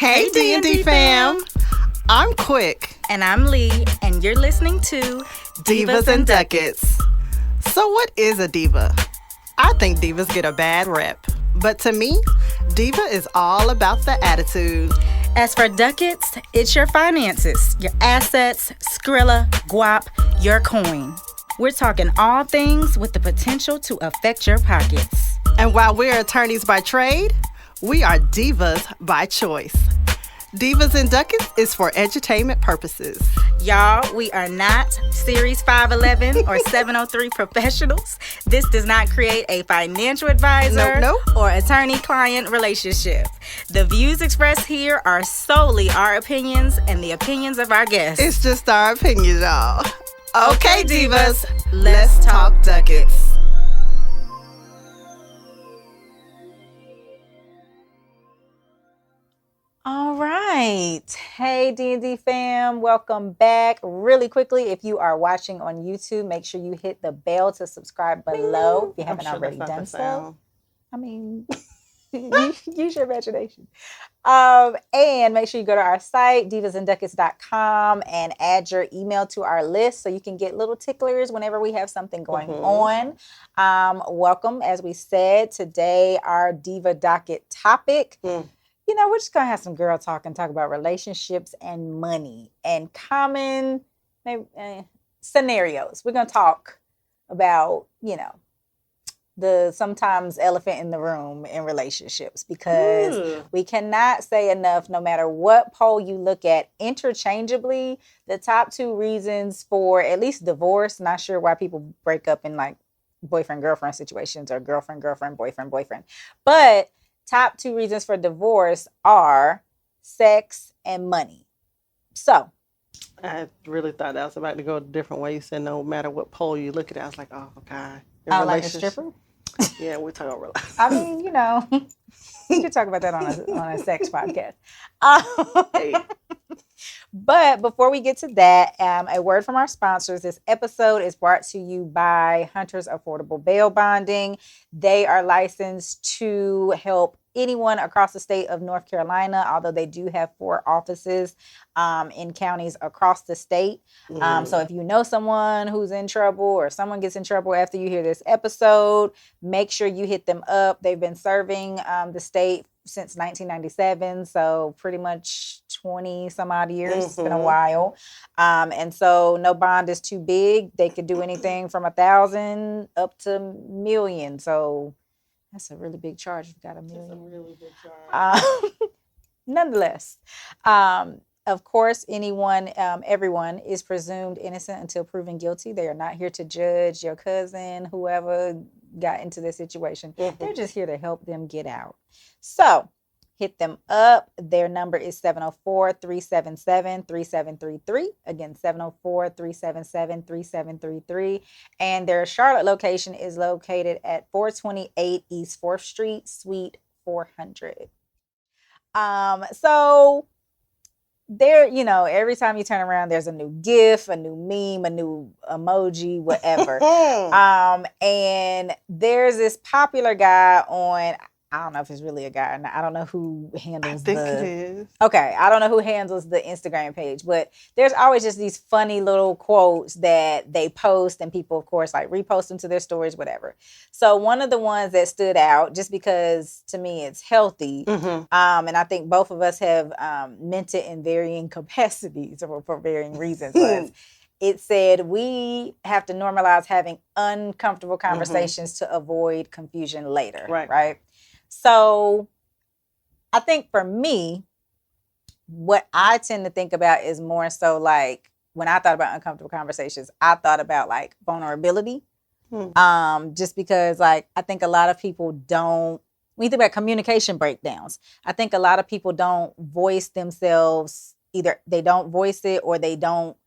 Hey D&D fam. I'm Quick. And I'm Lee, and you're listening to Divas and Ducats. So what is a diva? I think divas get a bad rep. But to me, diva is all about the attitude. As for ducats, it's your finances, your assets, Skrilla, guap, your coin. We're talking all things with the potential to affect your pockets. And while we're attorneys by trade, we are divas by choice. Divas and Ducats is for edutainment purposes. Y'all, we are not Series 511 or 703 professionals. This does not create a financial advisor or attorney-client relationship. The views expressed here are solely our opinions and the opinions of our guests. It's just our opinions, y'all. Okay, divas, let's talk ducats. All right. Hey, D&D fam. Welcome back. Really quickly, if you are watching on YouTube, make sure you hit the bell to subscribe below if you haven't already done so. I mean, use your imagination. And make sure you go to our site, divasandducats.com, and add your email to our list so you can get little ticklers whenever we have something going on. Welcome. As we said, today our Diva Docket topic. You know, we're just going to have some girl talk and talk about relationships and money and common scenarios. We're going to talk about, the sometimes elephant in the room in relationships, because we cannot say enough, no matter what poll you look at, interchangeably, the top two reasons for at least divorce. Not sure why people break up in like boyfriend-girlfriend situations or girlfriend-girlfriend, boyfriend-boyfriend. But top two reasons for divorce are sex and money. So I really thought that was about to go a different way. You said no matter what poll you look at, I was like, oh, God. I like a stripper? Yeah, we're talking about I mean, we could talk about that on a sex podcast. But before we get to that, a word from our sponsors. This episode is brought to you by Hunter's Affordable Bail Bonding. They are licensed to help anyone across the state of North Carolina, although they do have 4 offices in counties across the state. So if you know someone who's in trouble or someone gets in trouble after you hear this episode, make sure you hit them up. They've been serving the state since 1997, so pretty much 20 some odd years. It's been a while. And so no bond is too big. They could do anything from $1,000 up to $1 million. So that's a really big charge. You've got $1 million. That's a really big charge. Nonetheless, of course, everyone is presumed innocent until proven guilty. They are not here to judge your cousin, whoever got into this situation. They're just here to help them get out. So hit them up. Their number is 704-377-3733. Again, 704-377-3733. And their Charlotte location is located at 428 East 4th Street, Suite 400. So there, every time you turn around, there's a new GIF, a new meme, a new emoji, whatever. And there's this popular guy on, I don't know if it's really a guy or not. I don't know who handles it is. Okay, I don't know who handles the Instagram page, but there's always just these funny little quotes that they post, and people, of course, like repost them to their stories, whatever. So one of the ones that stood out, just because to me it's healthy, and I think both of us have meant it in varying capacities or for varying reasons, was it said we have to normalize having uncomfortable conversations to avoid confusion later, right? So I think for me, what I tend to think about is more so like when I thought about uncomfortable conversations, I thought about like vulnerability. Just because like I think a lot of people don't, when you think about communication breakdowns, I think a lot of people don't voice themselves. Either they don't voice it or they don't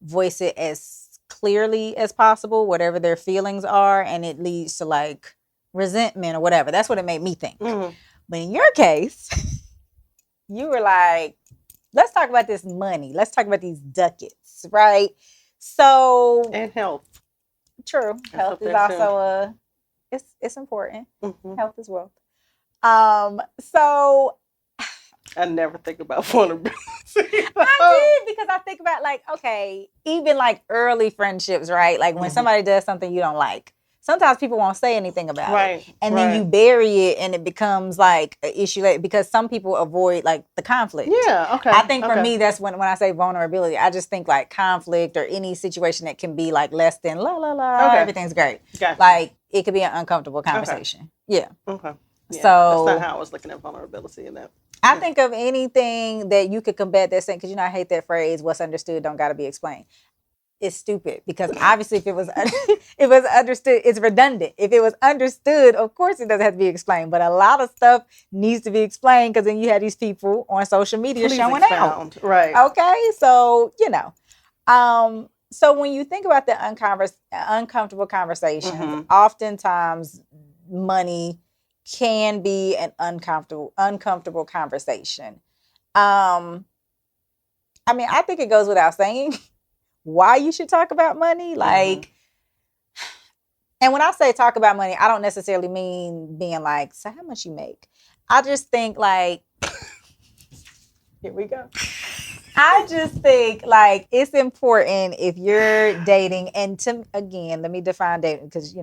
voice it as clearly as possible, whatever their feelings are, and it leads to like resentment or whatever. That's what it made me think. But in your case, you were like, let's talk about this money. Let's talk about these ducats, right? So and health. True. Health is also it's important. Health is wealth. So I never think about vulnerability. I did, because I think about, like, okay, even like early friendships, right? Like when somebody does something you don't like, sometimes people won't say anything about it. And then you bury it and it becomes like an issue because some people avoid like the conflict. Yeah, okay. I think for me, that's when I say vulnerability, I just think like conflict or any situation that can be like less than la la la, everything's great. Gotcha. Like it could be an uncomfortable conversation. Yeah. Okay. Yeah, so that's not how I was looking at vulnerability in that. I think of anything that you could combat that saying, because I hate that phrase, what's understood don't got to be explained. It's stupid, because obviously if it was understood, it's redundant. If it was understood, of course it doesn't have to be explained, but a lot of stuff needs to be explained, because then you have these people on social media showing out. Right. Okay, so so when you think about the uncomfortable conversations, oftentimes money can be an uncomfortable conversation. I think it goes without saying why you should talk about money. Like, and when I say talk about money, I don't necessarily mean being like, so how much you make? I just think like, here we go. I just think like it's important if you're dating, and again, let me define dating, because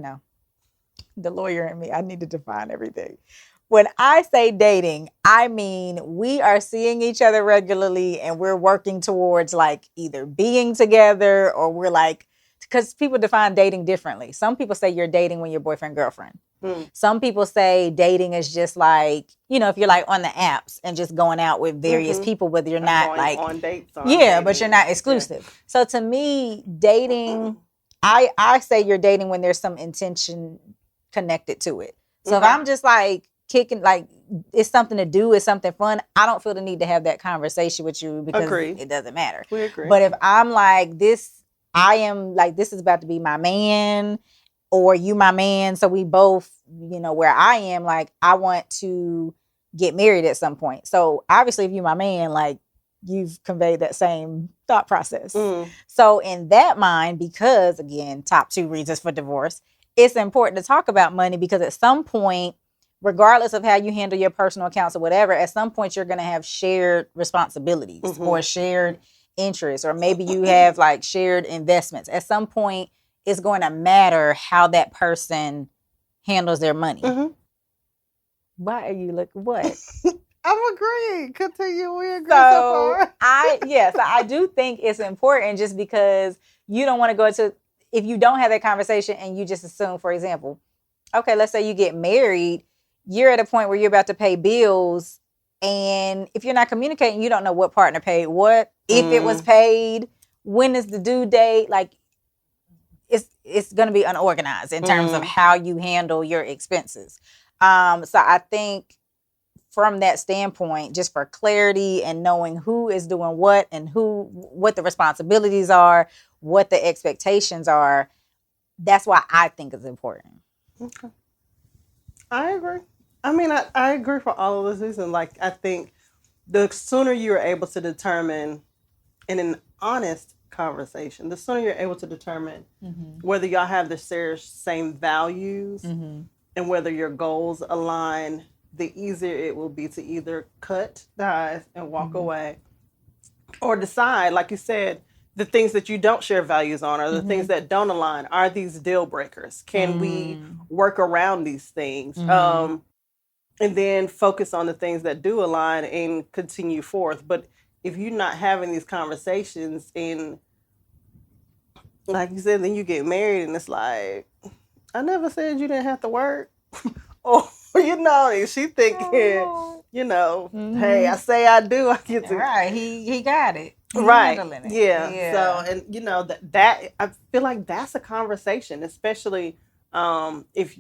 the lawyer in me, I need to define everything. When I say dating, I mean we are seeing each other regularly and we're working towards like either being together, or we're like, because people define dating differently. Some people say you're dating when you're boyfriend, girlfriend. Some people say dating is just like, if you're like on the apps and just going out with various people, but you're not like on dates. But you're not exclusive. Yeah. So to me, dating, I say you're dating when there's some intention connected to it. So if I'm just like kicking, like it's something to do, it's something fun, I don't feel the need to have that conversation with you, because it doesn't matter. We agree. But if I'm like this, I am like, this is about to be my man, or you my man, so we both, where I am, like I want to get married at some point. So obviously if you my man, like you've conveyed that same thought process. So in that mind, because again, top 2 reasons for divorce, it's important to talk about money, because at some point, regardless of how you handle your personal accounts or whatever, at some point you're going to have shared responsibilities or shared interests, or maybe you have like shared investments. At some point, it's going to matter how that person handles their money. Why are you looking? What? I'm agreeing. Continue. We agree so far. I do think it's important, just because you don't want to go into, if you don't have that conversation and you just assume, for example, okay, let's say you get married, you're at a point where you're about to pay bills, and if you're not communicating, you don't know what partner paid what, if it was paid, when is the due date, like it's going to be unorganized in terms of how you handle your expenses. So I think from that standpoint, just for clarity and knowing who is doing what and what the responsibilities are, what the expectations are, that's why I think it's important. Okay. I agree. I agree for all of those reasons. Like, I think the sooner you're able to determine in an honest conversation, the sooner you're able to determine whether y'all have the same values and whether your goals align, the easier it will be to either cut ties and walk away, or decide, like you said, the things that you don't share values on, or the things that don't align. Are these deal breakers? Can we work around these things? And then focus on the things that do align and continue forth. But if you're not having these conversations, and like you said, then you get married and it's like, I never said you didn't have to work. Or, she thinking, hey, I say I do, I get to. Right, he got it. He's right. It. Yeah. So, and that I feel like that's a conversation, especially if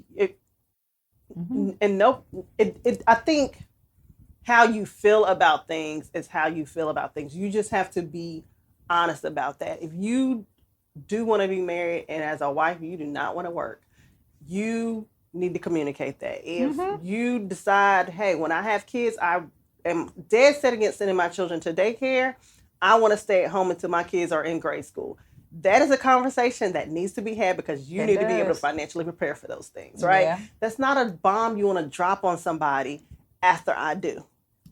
and I think how you feel about things is how you feel about things. You just have to be honest about that. If you do want to be married, and as a wife, you do not want to work, you need to communicate that. If you decide, hey, when I have kids, I am dead set against sending my children to daycare, I want to stay at home until my kids are in grade school. That is a conversation that needs to be had, because you need to be able to financially prepare for those things, right? Yeah. That's not a bomb you want to drop on somebody after I do.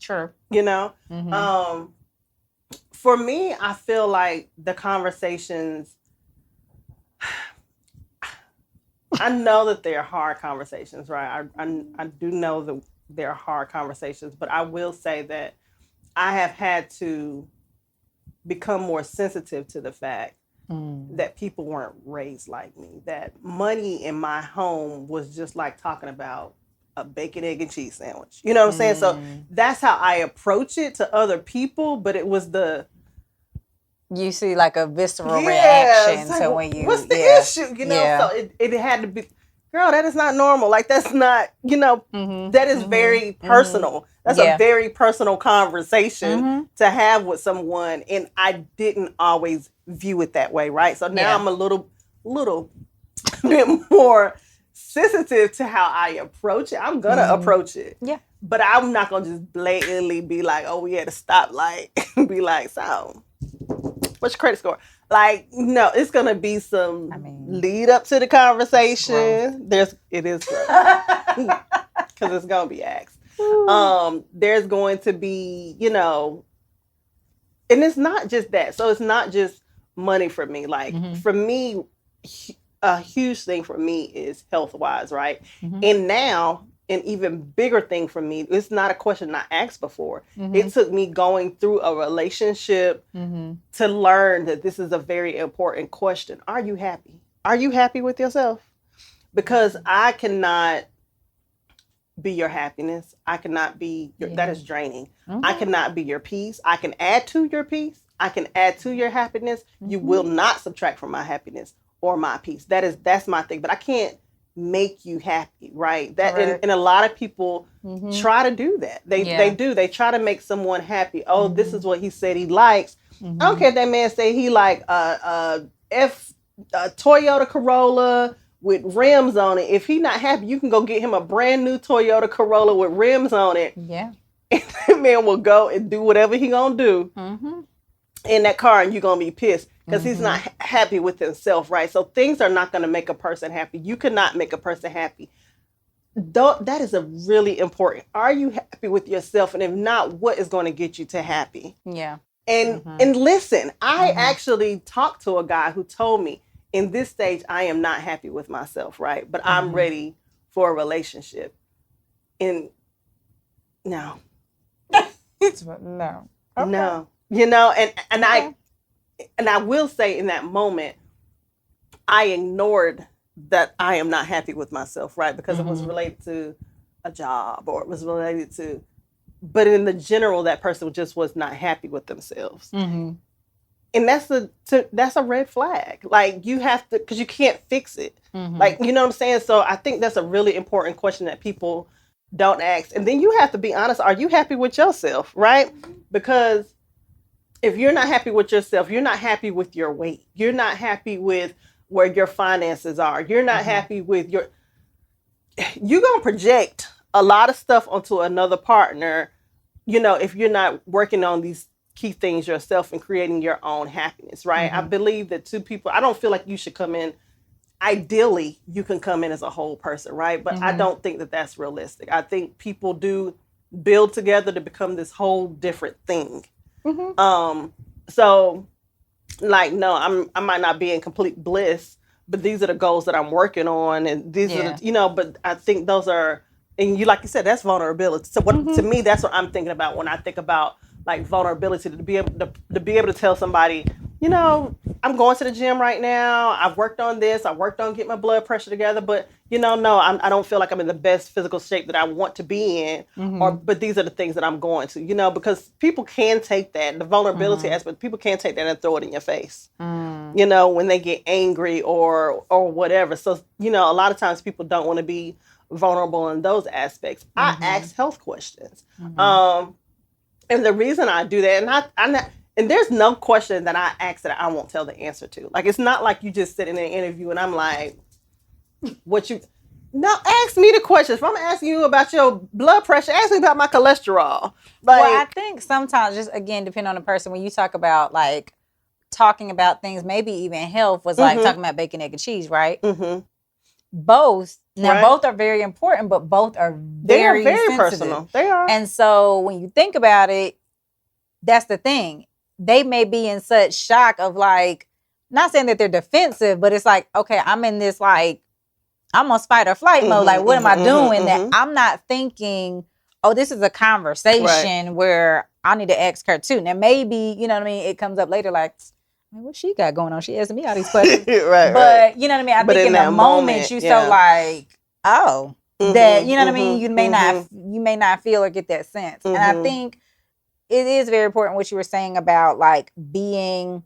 True. You know? For me, I feel like the conversations, I know that they're hard conversations, right? I do know that they're hard conversations, but I will say that I have had to become more sensitive to the fact that people weren't raised like me, that money in my home was just like talking about a bacon, egg, and cheese sandwich. You know what I'm saying? So that's how I approach it to other people, but it was you see like a visceral reaction like, to when you what's the issue? You know, so it had to be, girl, that is not normal. Like that's not, you know, that is very personal. That's a very personal conversation to have with someone. And I didn't always view it that way, right? So now I'm a little bit more sensitive to how I approach it. I'm gonna approach it. Yeah. But I'm not gonna just blatantly be like, oh, we had to stop, like, be like, so what's your credit score? Like, no, it's gonna be some lead up to the conversation. It is because it's gonna be asked. There's going to be, you know, and it's not just that. So it's not just money for me. Like for me, a huge thing for me is health wise, right? And now, an even bigger thing for me, it's not a question I asked before. It took me going through a relationship to learn that this is a very important question. Are you happy? Are you happy with yourself? Because I cannot be your happiness. I cannot be that is draining. I cannot be your peace. I can add to your peace. I can add to your happiness. You will not subtract from my happiness or my peace. That's my thing. But I can't make you happy, right? And a lot of people try to do that. They do. They try to make someone happy. Oh, this is what he said he likes. I don't care if that man say he like a Toyota Corolla with rims on it. If he not happy, you can go get him a brand new Toyota Corolla with rims on it. Yeah. And that man will go and do whatever he gonna do in that car, and you're gonna be pissed because he's not happy with himself, right? So things are not gonna make a person happy. You cannot make a person happy. That is a really important. Are you happy with yourself? And if not, what is going to get you to happy? Yeah. And listen, I actually talked to a guy who told me, in this stage, I am not happy with myself, right? But I'm ready for a relationship. And no. No. Okay. No. You know, and I will say in that moment, I ignored that I am not happy with myself, right? Because it was related to a job, or it was related to, but in the general, that person just was not happy with themselves. And that's a red flag. Like, you have to, because you can't fix it. Like, you know what I'm saying? So I think that's a really important question that people don't ask. And then you have to be honest. Are you happy with yourself, right? Because if you're not happy with yourself, you're not happy with your weight. You're not happy with where your finances are. You're not happy with you're going to project a lot of stuff onto another partner, you know, if you're not working on these key things yourself and creating your own happiness, right? I believe that two people, I don't feel like you should come in, ideally, you can come in as a whole person, right? But I don't think that that's realistic. I think people do build together to become this whole different thing. So, like, no, I might not be in complete bliss, but these are the goals that I'm working on, and these are the, you know, but I think those are, and you, like you said, that's vulnerability. So what, to me, that's what I'm thinking about when I think about like vulnerability, to be able to tell somebody, you know, I'm going to the gym right now. I've worked on this. I worked on getting my blood pressure together, but you know, no, I don't feel like I'm in the best physical shape that I want to be in. But these are the things that I'm going to, you know, because people can take that, the vulnerability aspect. People can take that and throw it in your face, you know, when they get angry or whatever. So, you know, a lot of times people don't want to be vulnerable in those aspects. I ask health questions. And the reason I do that, and there's no question that I ask that I won't tell the answer to. Like, it's not like you just sit in an interview and I'm like, no, ask me the questions. If I'm asking you about your blood pressure, ask me about my cholesterol. Like, well, I think sometimes, just again, depending on the person, when you talk about like talking about things, maybe even health was like talking about bacon, egg, and cheese, right? Both Now, both are very important, but both are they are very very sensitive. personal. They are. And so when you think about it, that's the thing. They may be in such shock of like, not saying that they're defensive, but it's like, okay, I'm in this like, I'm on fight or flight mode. Like, what am I doing? That I'm not thinking, oh, this is a conversation where I need to ask her too. Now, maybe, you know what I mean? It comes up later like, what she got going on? She asking me all these questions. But you know what I mean? I think in the moment you so like, oh, that, you know what I mean? You may not feel or get that sense. And I think it is very important what you were saying about like being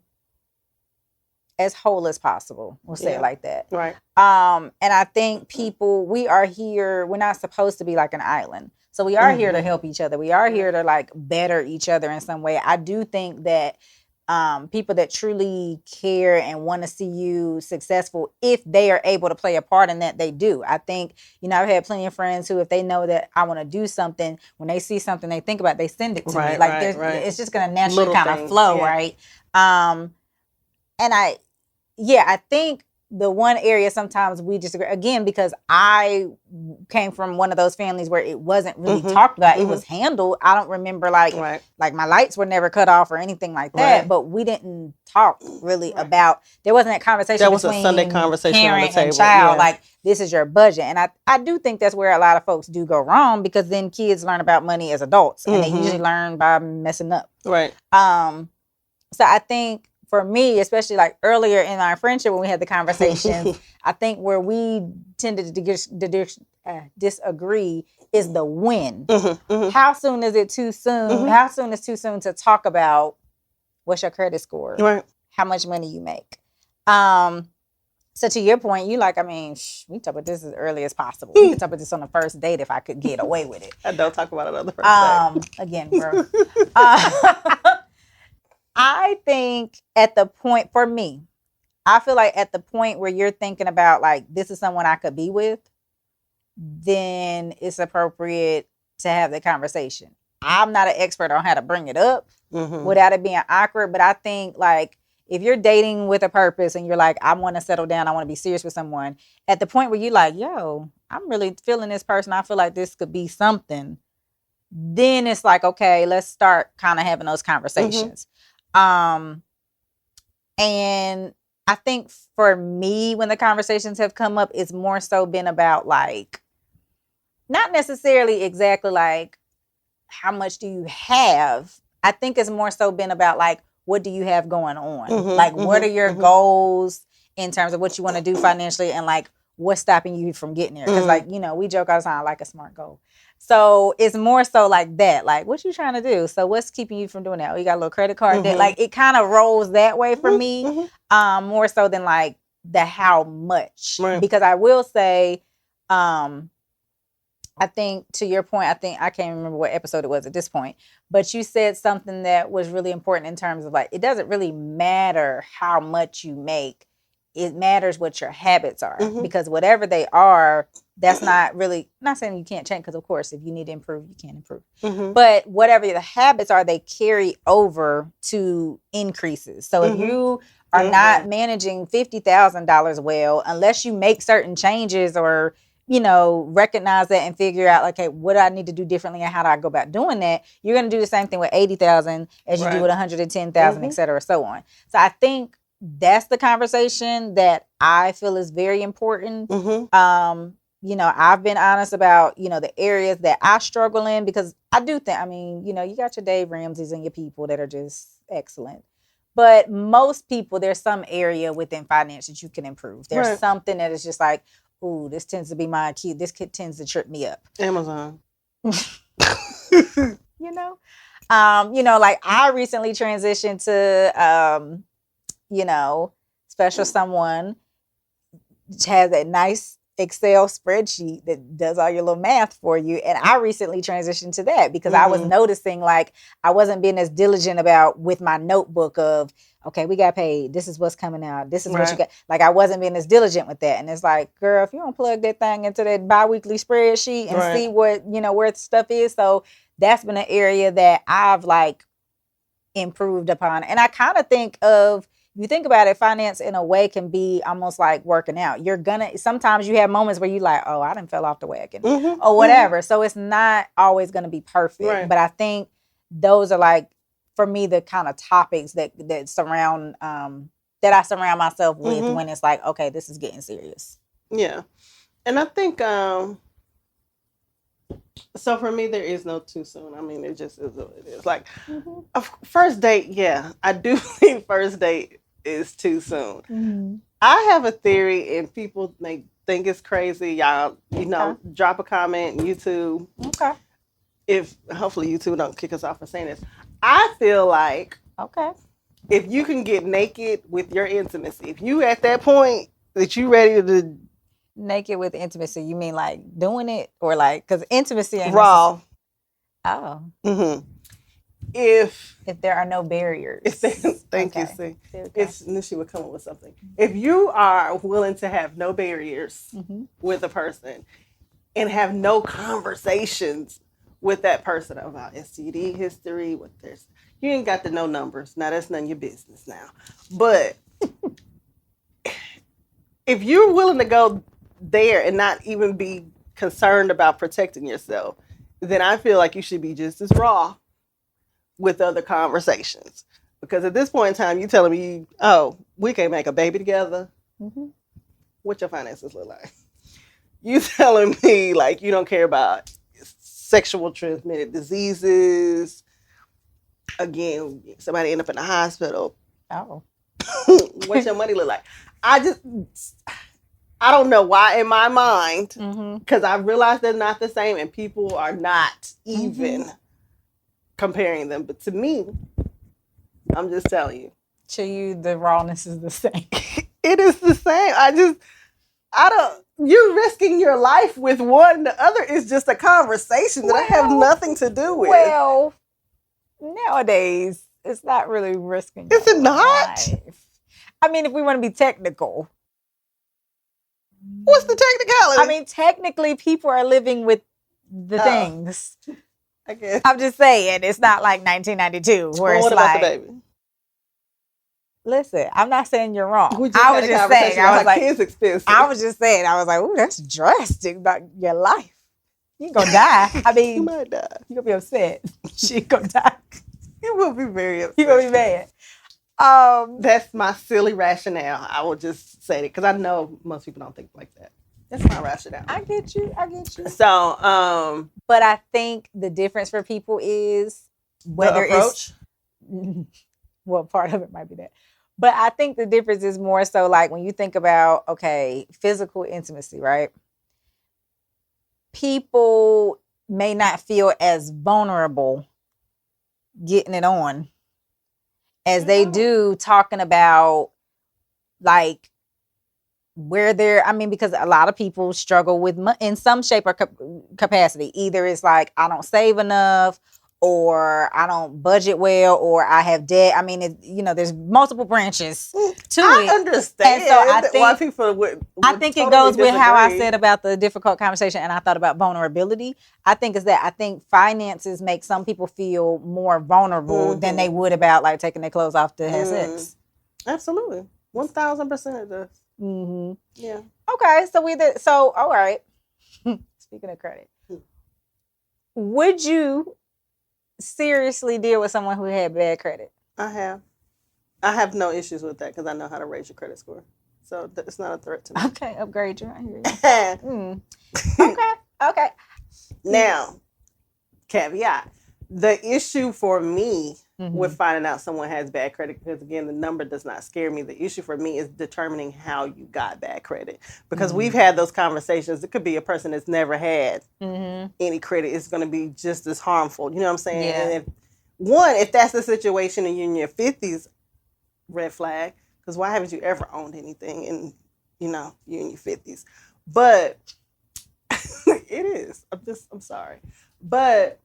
as whole as possible. We'll say it like that. Right. And I think people, we are here, we're not supposed to be like an island. So we are here to help each other. We are here to like better each other in some way. I do think that people that truly care and want to see you successful, if they are able to play a part in that, they do. I think, you know, I've had plenty of friends who, if they know that I want to do something, when they see something they think about, they send it to me. Like it's just going to naturally kind of flow, right? And I think the one area sometimes we disagree, again, because I came from one of those families where it wasn't really talked about. It was handled. I don't remember like my lights were never cut off or anything like that, but we didn't talk really about, there wasn't that conversation that was between a Sunday conversation parent on the table. and child, like this is your budget. And I do think that's where a lot of folks do go wrong, because then kids learn about money as adults and they usually learn by messing up. Right. So I think, for me, especially like earlier in our friendship when we had the conversations, I think where we tended to disagree is the when. How soon is it too soon? How soon is too soon to talk about what's your credit score? Right. How much money you make? So to your point, you like, I mean, we talk about this as early as possible. We could talk about this on the first date if I could get away with it. I don't talk about it on the first date. Again, bro. I think at the point, for me, I feel like at the point where you're thinking about like, this is someone I could be with, then it's appropriate to have the conversation. I'm not an expert on how to bring it up without it being awkward, but I think like if you're dating with a purpose and you're like, I want to settle down, I want to be serious with someone, at the point where you're like, yo, I'm really feeling this person, I feel like this could be something, then it's like, okay, let's start kind of having those conversations. And I think for me, when the conversations have come up, it's more so been about like, not necessarily exactly like, how much do you have? I think it's more so been about like, what do you have going on? Like, what are your goals in terms of what you want to do financially, and like, what's stopping you from getting there? Because like, you know, we joke all the time, like a SMART goal. So it's more so like that, like, what you trying to do? So what's keeping you from doing that? Oh, you got a little credit card debt. Like, it kind of rolls that way for me, more so than like the how much. Right. Because I will say, I think to your point, I can't remember what episode it was at this point, but you said something that was really important in terms of like, it doesn't really matter how much you make. It matters what your habits are, because whatever they are, that's not really, not saying you can't change, because of course, if you need to improve, you can improve. But whatever the habits are, they carry over to increases. So if you are not managing $50,000 well, unless you make certain changes or, you know, recognize that and figure out, like, okay, what do I need to do differently and how do I go about doing that? You're going to do the same thing with 80,000 as you do with 110,000, et cetera, so on. So I think that's the conversation that I feel is very important. You know, I've been honest about, you know, the areas that I struggle in, because I do think, I mean, you know, you got your Dave Ramsey's and your people that are just excellent. But most people, there's some area within finance that you can improve. There's something that is just like, ooh, this tends to be my key. This kid tends to trip me up. Amazon. You know, like I recently transitioned to, you know, special someone has a nice Excel spreadsheet that does all your little math for you. And I recently transitioned to that because I was noticing like I wasn't being as diligent about with my notebook of, okay, we got paid. This is what's coming out. This is what you got. Like I wasn't being as diligent with that. And it's like, girl, if you don't plug that thing into that biweekly spreadsheet and see what, you know, where the stuff is. So that's been an area that I've like improved upon. And I kind of think of you think about it, finance in a way can be almost like working out. Sometimes you have moments where you like, oh, I done fell off the wagon or whatever. So it's not always going to be perfect. Right. But I think those are like, for me, the kind of topics that surround, that I surround myself with when it's like, okay, this is getting serious. Yeah. And I think, so for me, there is no too soon. I mean, it just is what it is. Like, a first date, yeah, I do think first date is too soon. I have a theory, and people may think it's crazy. Y'all, drop a comment, YouTube. Okay. If hopefully YouTube don't kick us off for saying this. I feel like, if you can get naked with your intimacy, if you at that point that you ready to naked with intimacy, you mean like doing it, or like, because intimacy ain't raw? Oh. If there are no barriers. Thank you, see. It's Nishi would come up with something. If you are willing to have no barriers with a person and have no conversations with that person about STD history, you ain't got to know numbers. Now that's none of your business now. But if you're willing to go there and not even be concerned about protecting yourself, then I feel like you should be just as raw with other conversations. Because at this point in time, you telling me, oh, we can't make a baby together. What your finances look like? You telling me like you don't care about sexual transmitted diseases. Again, somebody end up in the hospital. Oh. What's your money look like? I don't know why in my mind, because I realize they're not the same and people are not even comparing them. But to me, I'm just telling you. To you, the rawness is the same. It is the same. You're risking your life with one. The other is just a conversation that I have nothing to do with. Well, nowadays, it's not really risking Is it not? life. I mean, if we want to be technical. What's the technicality? I mean, technically, people are living with the things. I guess. I'm just saying, it's not like 1992 where it's what like, about the baby? Listen, I'm not saying you're wrong. I was just saying, I was like, kids expensive. I was just saying, I was like, ooh, that's drastic about your life. You're going to die. I mean, you might die. You're going to be upset. She's going to die. You will be very upset. You're going to be mad. That's my silly rationale. I will just say it because I know most people don't think like that. That's my rationale. I get you. So, but I think the difference for people is whether the approach. Well, part of it might be that. But I think the difference is more so like when you think about, okay, physical intimacy, right? People may not feel as vulnerable getting it on as they do talking about like where they're, I mean, because a lot of people struggle with in some shape or capacity. Either it's like, I don't save enough, or I don't budget well, or I have debt. I mean, there's multiple branches to it. I understand. And so I think why people would I think totally it goes with how I disagree. said about the difficult conversation, and I thought about vulnerability. I think I think finances make some people feel more vulnerable than they would about like taking their clothes off to have sex. Absolutely, 1,000% it does. Yeah. Okay, so all right. Speaking of credit, would you seriously deal with someone who had bad credit? I have no issues with that because I know how to raise your credit score. So it's not a threat to me. Okay, upgrade you. I hear you. Okay. Now, caveat. The issue for me with finding out someone has bad credit, because again, the number does not scare me. The issue for me is determining how you got bad credit. Because we've had those conversations. It could be a person that's never had any credit. It's going to be just as harmful. You know what I'm saying? Yeah. And if that's the situation and you're in your 50s, red flag. Because why haven't you ever owned anything and, you're in your 50s? But it is. I'm sorry. But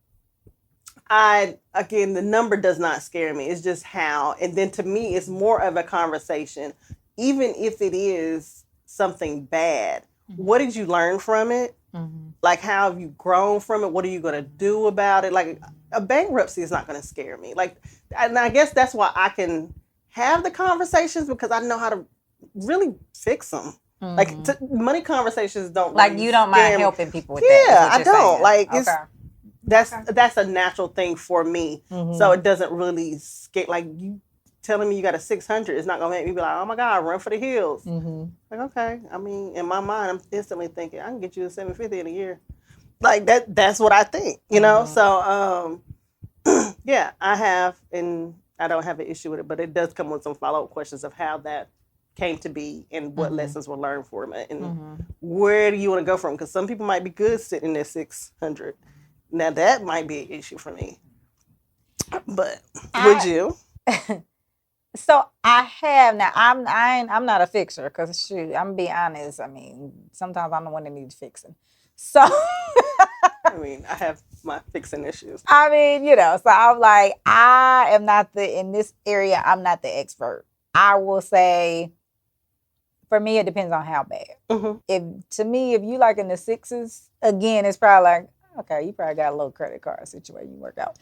the number does not scare me. It's just how. And then to me, it's more of a conversation. Even if it is something bad, what did you learn from it? Like, how have you grown from it? What are you going to do about it? Like, a bankruptcy is not going to scare me. Like, and I guess that's why I can have the conversations because I know how to really fix them. Mm-hmm. Like money conversations don't like really you don't mind scare me. helping people with that. Yeah, I don't. Saying. Like it's okay. that's a natural thing for me. Mm-hmm. So it doesn't really scare. Like you telling me you got a 600 is not gonna make me be like, oh my god, run for the hills. Mm-hmm. Like okay, I mean, in my mind, I'm instantly thinking I can get you a 750 in a year. Like that. That's what I think. You know. So yeah, I have, and I don't have an issue with it, but it does come with some follow up questions of how that came to be and what lessons were learned for them and where do you want to go from? Because some people might be good sitting at 600. Now that might be an issue for me. But would you? So I have now. I'm not a fixer because shoot, I'm gonna be honest. I mean, sometimes I'm the one that needs fixing. So I mean, I have my fixing issues. I mean, you know, so I'm like, I am not in this area. I'm not the expert. I will say, for me, it depends on how bad. Mm-hmm. If you like in the sixes, again, it's probably like, okay, you probably got a little credit card situation you work out.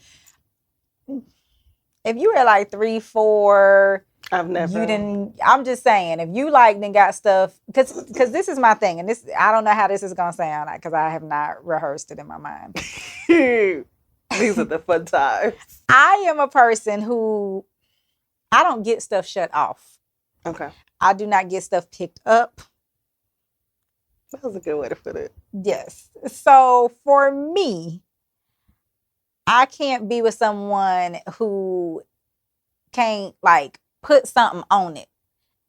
If you were like 3, 4, I've never. You didn't. I'm just saying, if you like then got stuff, because this is my thing, and this I don't know how this is gonna sound because I have not rehearsed it in my mind. These are the fun times. I am a person who I don't get stuff shut off. Okay. I do not get stuff picked up. That was a good way to put it. Yes. So for me, I can't be with someone who can't like put something on it.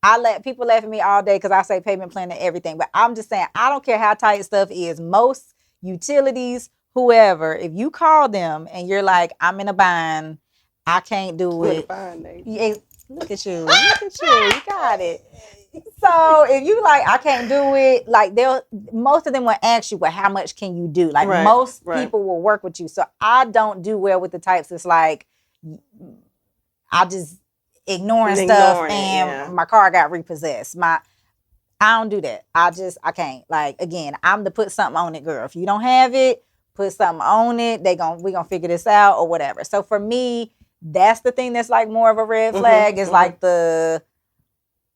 I let people laugh at me all day because I say payment plan and everything. But I'm just saying, I don't care how tight stuff is. Most utilities, whoever, if you call them and you're like, I'm in a bind, I can't do it. Look at you. Look at you. You got it. So if you like, I can't do it, like most of them will ask you, well, how much can you do? Like most people will work with you. So I don't do well with the types that's like, I just ignoring stuff and my car got repossessed. I don't do that. I can't. Like, again, I'm to put something on it, girl. If you don't have it, put something on it. We gonna figure this out or whatever. So for me, that's the thing that's like more of a red flag is like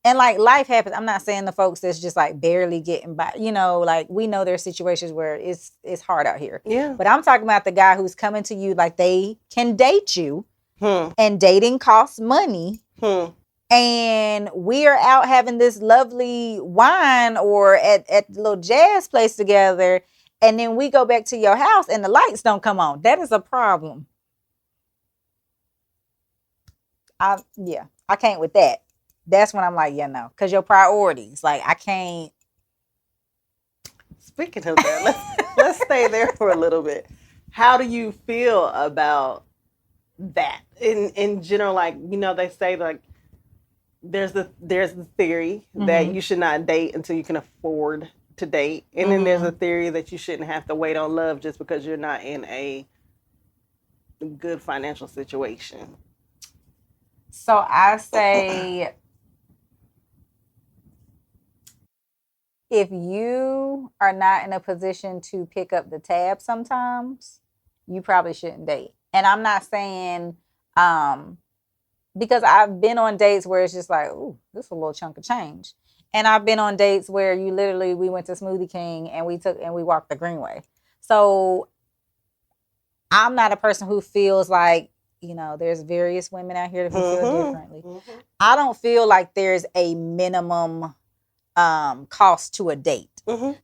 and like life happens. I'm not saying the folks that's just like barely getting by, you know, like we know there's situations where it's hard out here. Yeah. But I'm talking about the guy who's coming to you like they can date you. And dating costs money. And we are out having this lovely wine or at the little jazz place together. And then we go back to your house and the lights don't come on. That is a problem. I can't with that. That's when I'm like, yeah, no. Because your priorities, like I can't. Speaking of that, let's stay there for a little bit. How do you feel about that in general? Like, you know, they say like there's the theory that you should not date until you can afford to date, and then there's a theory that you shouldn't have to wait on love just because you're not in a good financial situation. So I say, if you are not in a position to pick up the tab sometimes, you probably shouldn't date. And I'm not saying, because I've been on dates where it's just like, ooh, this is a little chunk of change. And I've been on dates where we went to Smoothie King and we walked the Greenway. So I'm not a person who feels like, you know, there's various women out here who feel differently. I don't feel like there's a minimum cost to a date.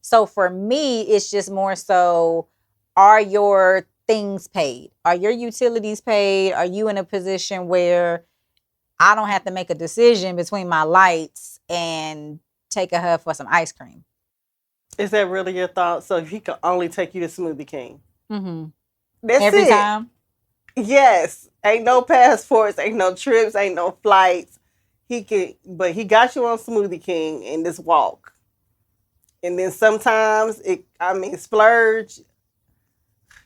So for me, it's just more so, are your things paid? Are your utilities paid? Are you in a position where I don't have to make a decision between my lights and take her for some ice cream? Is that really your thought? So if he could only take you to Smoothie King, that's every time. Yes, ain't no passports, ain't no trips, ain't no flights. But he got you on Smoothie King in this walk. And then sometimes splurge.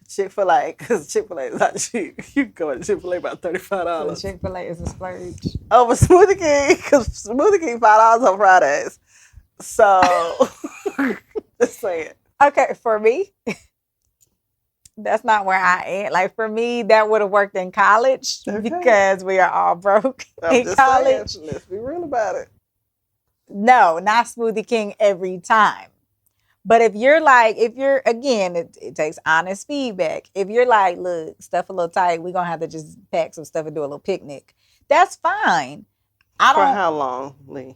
Chick-fil-A, because Chick-fil-A is not cheap. You can go to Chick-fil-A about $35. So Chick-fil-A is a splurge. Over Smoothie King, because Smoothie King $5 on Fridays. So, just saying. Okay, for me, That's not where I am. Like for me, that would have worked in college Okay. because we are all broke I'm in just college. saying. Let's be real about it. No, not Smoothie King every time. But if you're again, it takes honest feedback. If you're like, look, stuff a little tight, we're gonna have to just pack some stuff and do a little picnic. That's fine. I For don't. how long, Lee?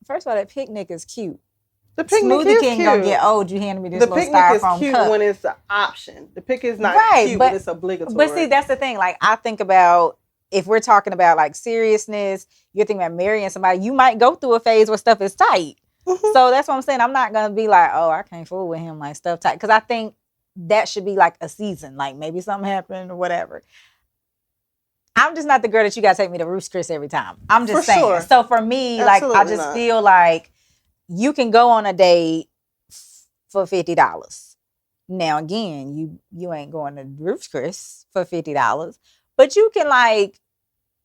First of all, that picnic is cute. The picnic Smoothie is King cute. gonna get old. You handed me this The little picnic is styrofoam cute cup. when it's an option. The picnic is not Right, cute but- when it's obligatory. But see, that's the thing. Like I think about if we're talking about like seriousness, you're thinking about marrying somebody, you might go through a phase where stuff is tight. Mhm. So that's what I'm saying. I'm not gonna be like, oh, I can't fool with him, like stuff tight. Because I think that should be like a season. Like maybe something happened or whatever. I'm just not the girl that you gotta take me to Ruth's Chris every time. I'm just For saying. sure. So for me, Absolutely like I just not. feel like you can go on a date for $50. Now again, you ain't going to Ruth's Chris for $50, but you can like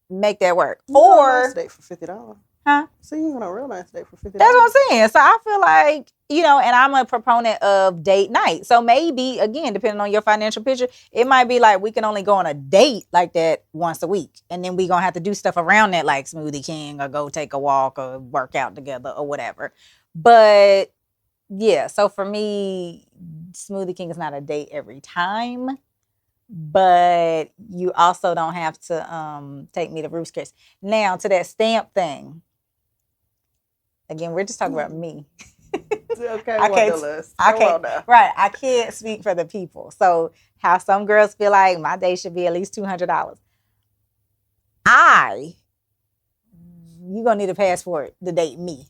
make that work. You go on a Or nice date for $50. huh? So you went on a real nice date for $50. That's what I'm saying. So I feel like, and I'm a proponent of date night. So maybe, again, depending on your financial picture, it might be like we can only go on a date like that once a week. And then we're going to have to do stuff around that like Smoothie King or go take a walk or work out together or whatever. But yeah, so for me, Smoothie King is not a date every time. But you also don't have to take me to Ruth's Chris. Now, to that stamp thing. Again, we're just talking about me. Okay, I can't- Wanderlust. I Come can't- on now. Right. I can't speak for the people. So how some girls feel like my date should be at least $200. You're going to need a passport to date me.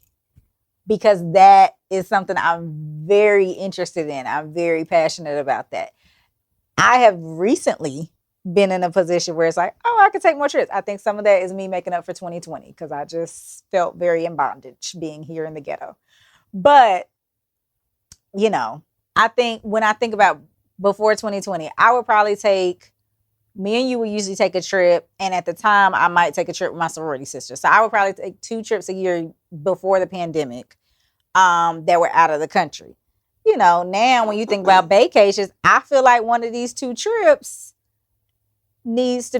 Because that is something I'm very interested in. I'm very passionate about that. I have recently been in a position where it's like, oh, I could take more trips. I think some of that is me making up for 2020 because I just felt very in bondage being here in the ghetto. But, I think when I think about before 2020, I would probably me and you would usually take a trip. And at the time, I might take a trip with my sorority sister. So I would probably take 2 trips a year before the pandemic that were out of the country. Now when you think about vacations, I feel like one of these 2 trips you need to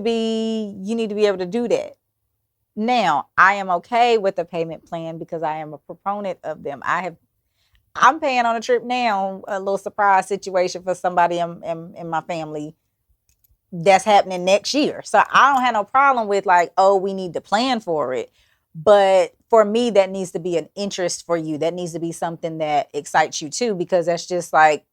be able to do that. Now, I am okay with the payment plan because I am a proponent of them. I'm paying on a trip now, a little surprise situation for somebody in my family that's happening next year. So I don't have no problem with like, oh, we need to plan for it. But for me, that needs to be an interest for you. That needs to be something that excites you too, because that's just like,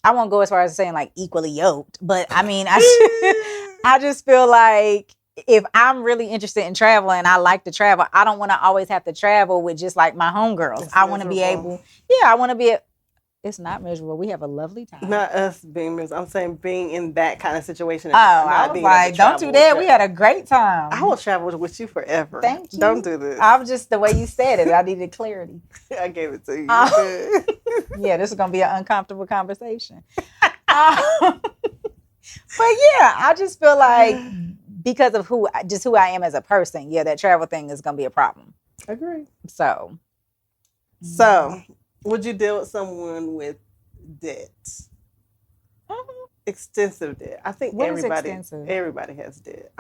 I won't go as far as saying like equally yoked, but I mean, I just feel like if I'm really interested in travel and I like to travel, I don't want to always have to travel with just like my homegirls. I want to be able, I want to be, it's not miserable. We have a lovely time. Not us being miserable. I'm saying being in that kind of situation. Oh, I was like, don't do that. We had a great time. I will travel with you forever. Thank you. Don't do this. I'm just, the way you said it, I needed clarity. I gave it to you. Yeah, this is going to be an uncomfortable conversation. But yeah, I just feel like because of who I am as a person, that travel thing is going to be a problem. Agree. So, would you deal with someone with debt? Extensive debt. I think what is everybody has debt.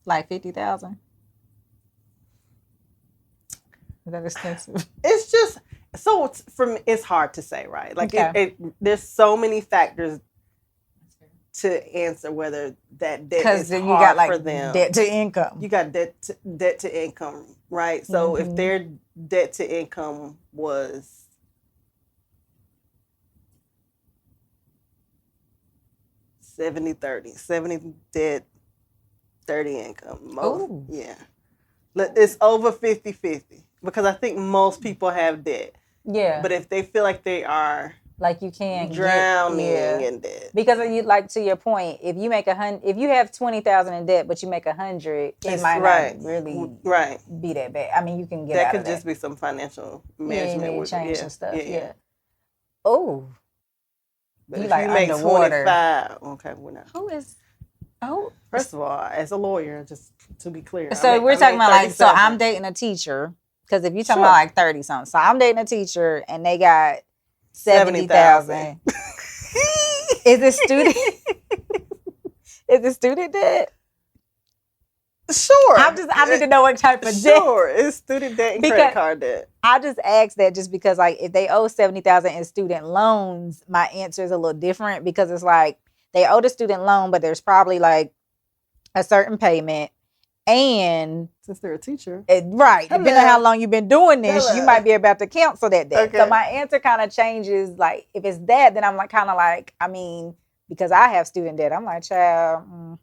Like 50,000. Is that expensive? It's just it's hard to say, right? Like there's so many factors to answer whether that debt is hard you got like for them. Debt to income. You got debt to income, right? So if their debt to income was 70-30, 70 debt, 30 income. Yeah. It's over 50-50 because I think most people have debt. Yeah. But if they feel like they are like you can't drowning in debt, because you, like to your point, if you make if you have 20,000 in debt, but you make 100, it might not really be that bad. I mean, you can get that out could of that. just be some financial management with change and stuff. Yeah. Oh, but you if like you make underwater. 25, okay, we're not. Who is? Oh, first of all, as a lawyer, just to be clear. So we're talking about like, so I'm dating a teacher. Because if you're talking about like 30 something, so I'm dating a teacher and they got $70,000. Is it student? Is it student debt? Sure. I need to know what type of debt. Sure, it's student debt and credit card debt. I just asked that just because, like, if they owe $70,000 in student loans, my answer is a little different because it's like they owe the student loan, but there's probably like a certain payment, and since they're a teacher, right? Hello. Depending on how long you've been doing this, you might be about to cancel that debt. Okay. So my answer kind of changes. Like, if it's that, then I'm like kind of like, I mean, because I have student debt, I'm like, child,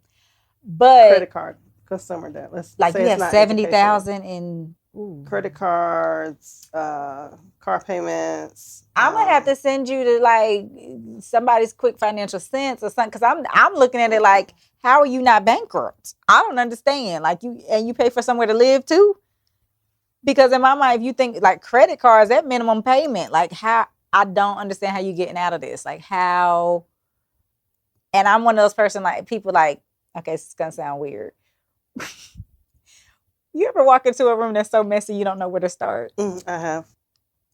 but credit card. Consumer debt. Let's like say you have 70,000 in credit cards, car payments. I'm gonna have to send you to like somebody's Quick Financial Sense or something, because I'm looking at it like, how are you not bankrupt? I don't understand. Like, you pay for somewhere to live too, because in my mind, if you think like credit cards, that minimum payment, like how, I don't understand how you getting out of this. Like how, and I'm one of those person like people like, okay, it's gonna sound weird. You ever walk into a room that's so messy you don't know where to start? I have.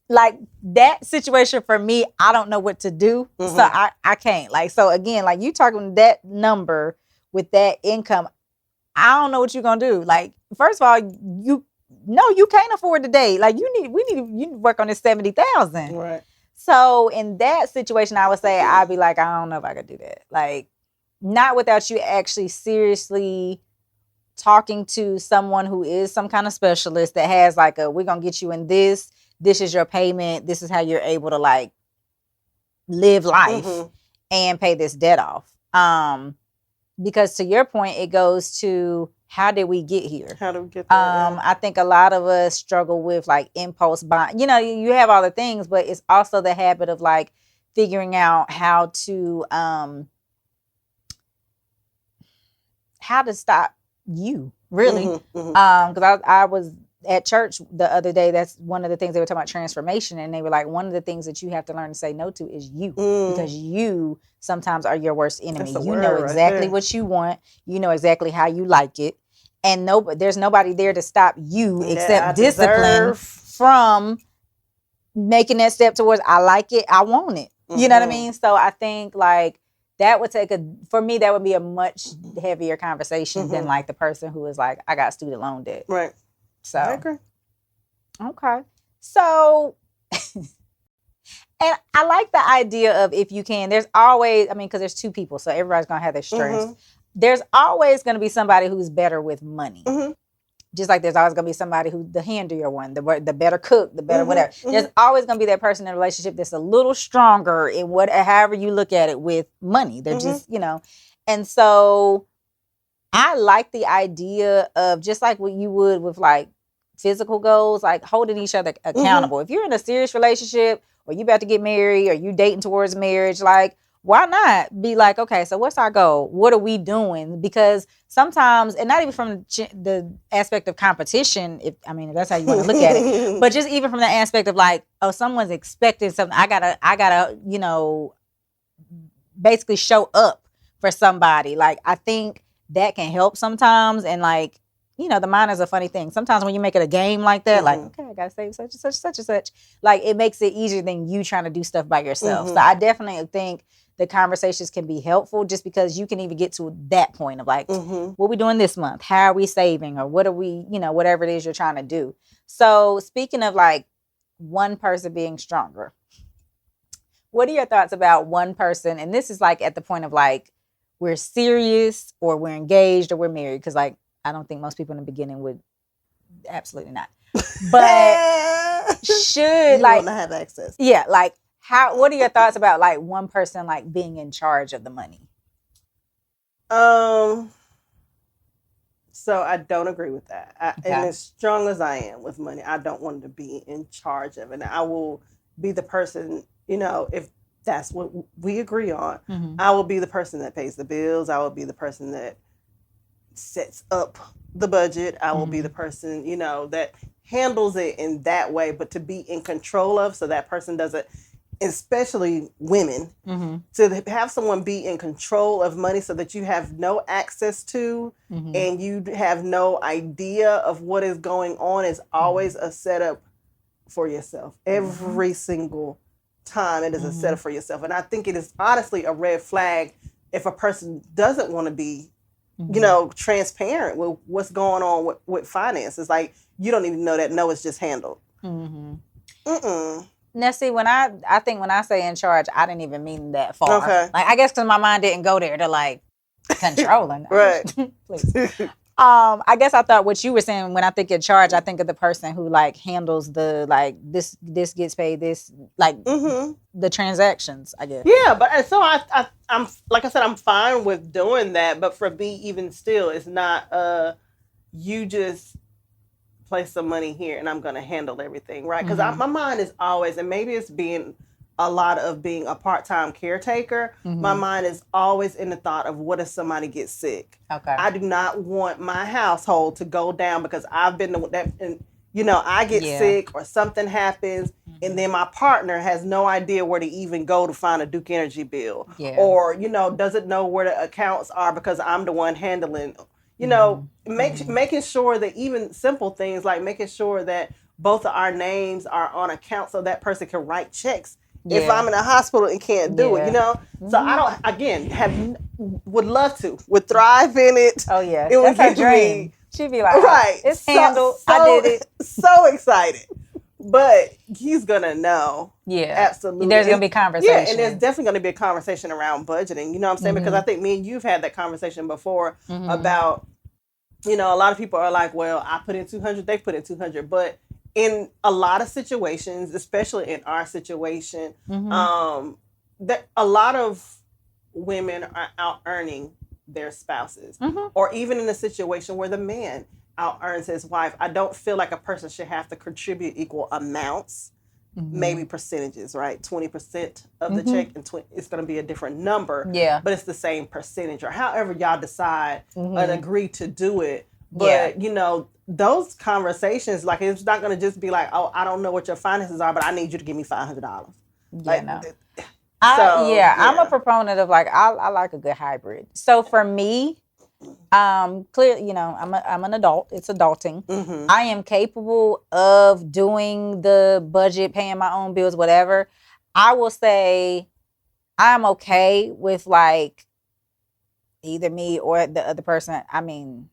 Like that situation for me, I don't know what to do. So I can't. Like, so again, like you talking that number with that income, I don't know what you're gonna do. Like, first of all, you can't afford the date. Like you need to work on this 70,000. Right. So in that situation, I would say I'd be like, I don't know if I could do that. Like, not without you actually seriously talking to someone who is some kind of specialist that has like we're going to get you in this is your payment, this is how you're able to like live life and pay this debt off. Because to your point, it goes to, how did we get here? How do we get there? I think a lot of us struggle with like impulse buying. You know, you have all the things, but it's also the habit of like figuring out how to stop you, really. Because I was at church the other day. That's one of the things they were talking about, transformation, and they were like, one of the things that you have to learn to say no to is you, because you sometimes are your worst enemy. You know exactly what you want, you know exactly how you like it, and there's nobody there to stop you except discipline from making that step towards, I like it, I want it. You know what I mean? So I think like that would for me, that would be a much heavier conversation than like the person who is like, I got student loan debt. Right. So, I agree. Okay. So, and I like the idea of, if you can, there's always, I mean, because there's two people, so everybody's going to have their strengths. There's always going to be somebody who's better with money. Just like there's always going to be somebody who's the handier one, the better cook, the better whatever. There's always going to be that person in a relationship that's a little stronger in however you look at it with money. They're just, you know. And so I like the idea of, just like what you would with like physical goals, like holding each other accountable. If you're in a serious relationship, or you about to get married, or you dating towards marriage, like, why not be like, okay, so what's our goal? What are we doing? Because sometimes, and not even from the aspect of competition, if that's how you want to look at it, but just even from the aspect of like, oh, someone's expecting something. I gotta, you know, basically show up for somebody. Like, I think that can help sometimes. And like, you know, the mind is a funny thing. Sometimes when you make it a game like that, like, okay, I gotta say such and such, such and such, like it makes it easier than you trying to do stuff by yourself. So I definitely think the conversations can be helpful, just because you can even get to that point of like, what are we doing this month? How are we saving? Or what are we, you know, whatever it is you're trying to do. So speaking of like one person being stronger, what are your thoughts about one person? And this is like at the point of like, we're serious, or we're engaged, or we're married. Because like, I don't think most people in the beginning would, absolutely not. But should you like want to have access. Yeah, like what are your thoughts about like one person like being in charge of the money? So I don't agree with that. And as strong as I am with money, I don't want to be in charge of it. And I will be the person, you know, if that's what we agree on, I will be the person that pays the bills. I will be the person that sets up the budget. I will be the person, you know, that handles it in that way, but to be in control of, so that person doesn't, especially women, to have someone be in control of money so that you have no access to and you have no idea of what is going on, is always a setup for yourself every single time and doesn't set it for yourself. And I think it is honestly a red flag if a person doesn't want to be, transparent with what's going on with finances. Like, you don't even know that no, it's just handled. Now, see, when I think when I say in charge, I didn't even mean that far. Okay. Like, I guess because my mind didn't go there to like controlling. Right. Please. I guess I thought what you were saying when I think in charge, I think of the person who like handles the like this gets paid, this like the transactions, I guess. Yeah, but so I'm like I said, I'm fine with doing that, but for me, even still, it's not you just place some money here and I'm gonna handle everything, right? Because my mind is always, and maybe it's being a lot of being a part-time caretaker, my mind is always in the thought of what if somebody gets sick. Okay. I do not want my household to go down because I've been that, and I get sick or something happens, and then my partner has no idea where to even go to find a Duke Energy bill, or doesn't know where the accounts are because I'm the one handling. Making sure that even simple things like making sure that both of our names are on account so that person can write checks if I'm in a hospital and can't do it, So I don't, again, would thrive in it. Oh, yeah. It would That's give her dream. me, She'd be like, right. It's handled. I did it. So excited. But he's going to know. Yeah. Absolutely. There's going to be conversation. Yeah, and there's definitely going to be a conversation around budgeting. You know what I'm saying? Because I think me and you've had that conversation before about, a lot of people are like, well, I put in 200, they put in 200. But in a lot of situations, especially in our situation, that a lot of women are out earning their spouses, or even in a situation where the man out earns his wife. I don't feel like a person should have to contribute equal amounts, maybe percentages, right? 20% of the check, and it's going to be a different number, but it's the same percentage, or however y'all decide and agree to do it. But those conversations, like, it's not going to just be like, oh, I don't know what your finances are, but I need you to give me $500. I'm a proponent of like, I like a good hybrid. So for me, clearly, I'm an adult. It's adulting. I am capable of doing the budget, paying my own bills, whatever. I will say I'm okay with like either me or the other person. I mean,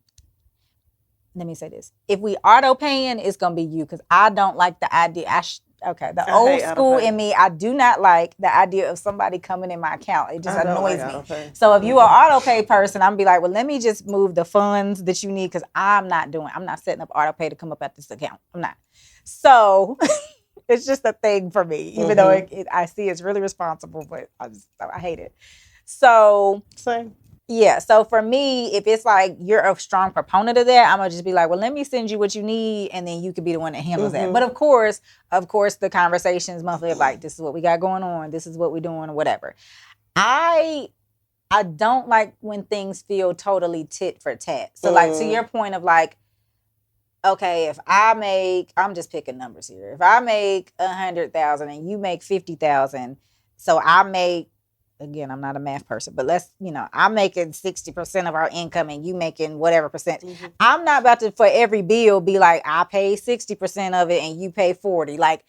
let me say this. If we auto paying, it's going to be you, because I don't like the idea. The old school in me, I do not like the idea of somebody coming in my account. It just annoys me. So if you are auto pay person, I'm be like, well, let me just move the funds that you need, because I'm not setting up auto pay to come up at this account. I'm not. So it's just a thing for me, even though I see it's really responsible, but I hate it. So same. Yeah, so for me, if it's like you're a strong proponent of that, I'm gonna just be like, well, let me send you what you need, and then you could be the one that handles that. But of course, the conversations monthly of like, this is what we got going on, this is what we're doing, or whatever. I don't like when things feel totally tit for tat. So like, to your point of like, okay, if I make, I'm just picking numbers here. If I make 100,000 and you make 50,000, so I make, again, I'm not a math person, but I'm making 60% of our income and you making whatever percent. I'm not about to, for every bill, be like, I pay 60% of it and you pay 40. Like,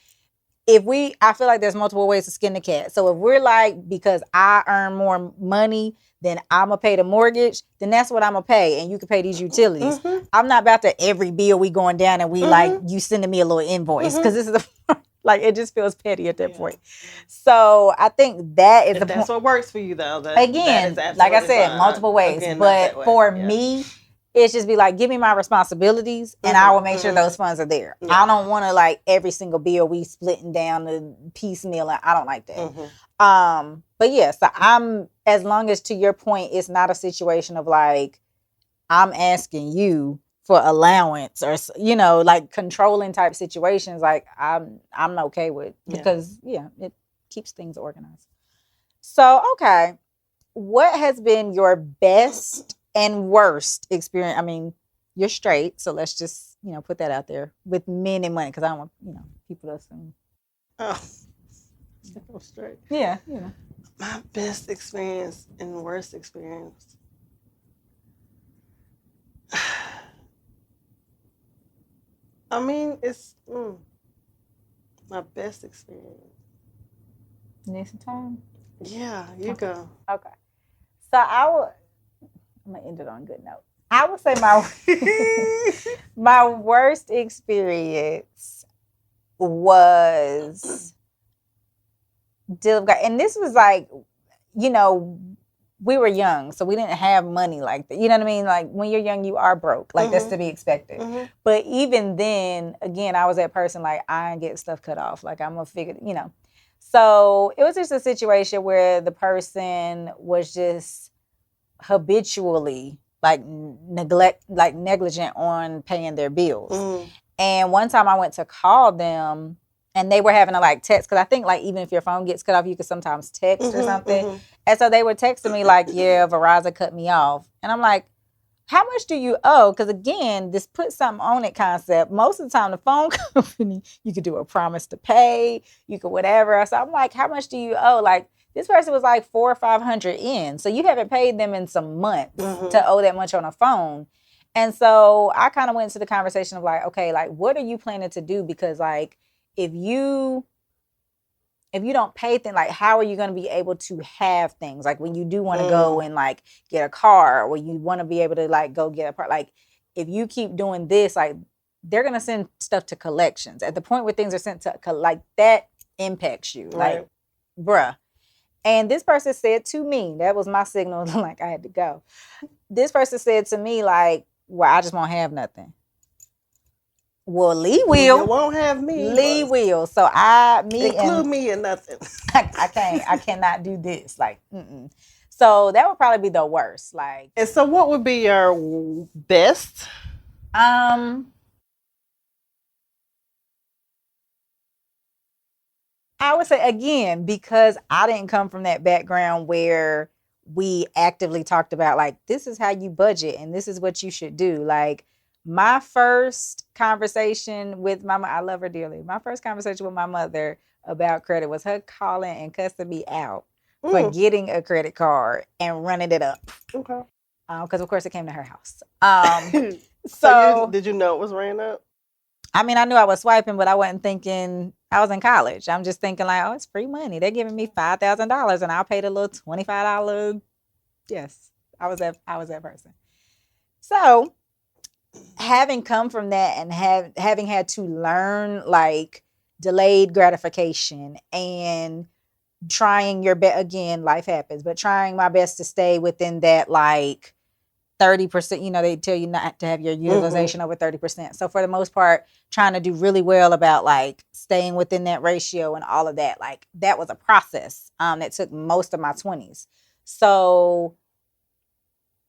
I feel like there's multiple ways to skin the cat. So if we're like, because I earn more money than I'm going to pay the mortgage, then that's what I'm going to pay. And you can pay these utilities. I'm not about to every bill we going down and we like, you sending me a little invoice. Because this is like, it just feels petty at that point. So I think that is that's what works for you, though. Again, like I said, multiple ways. But for me, it's just be like, give me my responsibilities and I will make sure those funds are there. I don't want to like every single bill we splitting down the piecemeal. I don't like that. But yeah, so as long as, to your point, it's not a situation of like, I'm asking you for allowance or, like controlling type situations. Like I'm okay with, because it keeps things organized. So, okay. What has been your best and worst experience? I mean, you're straight, so let's just, put that out there, with men and money, because I don't want, people to assume. Oh, I'm straight. Yeah, My best experience and worst experience. I mean, it's my best experience. You need some time? Yeah, you go. Okay. So I'm gonna end it on a good note. I would say my my worst experience was dealing with, and this was like, you know, we were young, so we didn't have money like that. You know what I mean? Like when you're young, you are broke. Like that's to be expected. But even then, again, I was that person like I ain't get stuff cut off. Like I'm gonna figure, you know. So it was just a situation where the person was just habitually like negligent on paying their bills. And one time I went to call them and they were having to like text, because I think like even if your phone gets cut off, you could sometimes text or something. And so they were texting me like, yeah, Verizon cut me off. And I'm like, how much do you owe? Because again, this put something on it concept. Most of the time, the phone company, you could do a promise to pay, you could whatever. So I'm like, how much do you owe? Like this person was like 400 or 500 in. So you haven't paid them in some months to owe that much on a phone. And so I kind of went into the conversation of like, okay, like what are you planning to do? Because like if you don't pay things, like how are you going to be able to have things like when you do want to go and like get a car, or you want to be able to like go get a part, like if you keep doing this, like they're going to send stuff to collections at the point where things are sent to like that impacts you, like bruh. And this person said to me, that was my signal like I had to go. This person said to me like, well, I just won't have nothing. Well, Lee will. You won't have me. Lee will. So include me in nothing. I cannot do this. Like, So that would probably be the worst. Like, and so what would be your best? I would say again, because I didn't come from that background where we actively talked about like this is how you budget and this is what you should do. Like my first conversation with my mother, I love her dearly. My first conversation with my mother about credit was her calling and cussing me out for getting a credit card and running it up. Okay. Because of course it came to her house. So did you know it was ran up? I mean, I knew I was swiping, but I wasn't thinking I was in college. I'm just thinking like, oh, it's free money. They're giving me $5,000 and I'll pay the little $25. Yes, I was that person. So having come from that and having had to learn like delayed gratification and trying your best, again, life happens, but trying my best to stay within that like 30%, you know, they tell you not to have your utilization over 30%. So for the most part, trying to do really well about like staying within that ratio and all of that. Like that was a process that took most of my 20s. So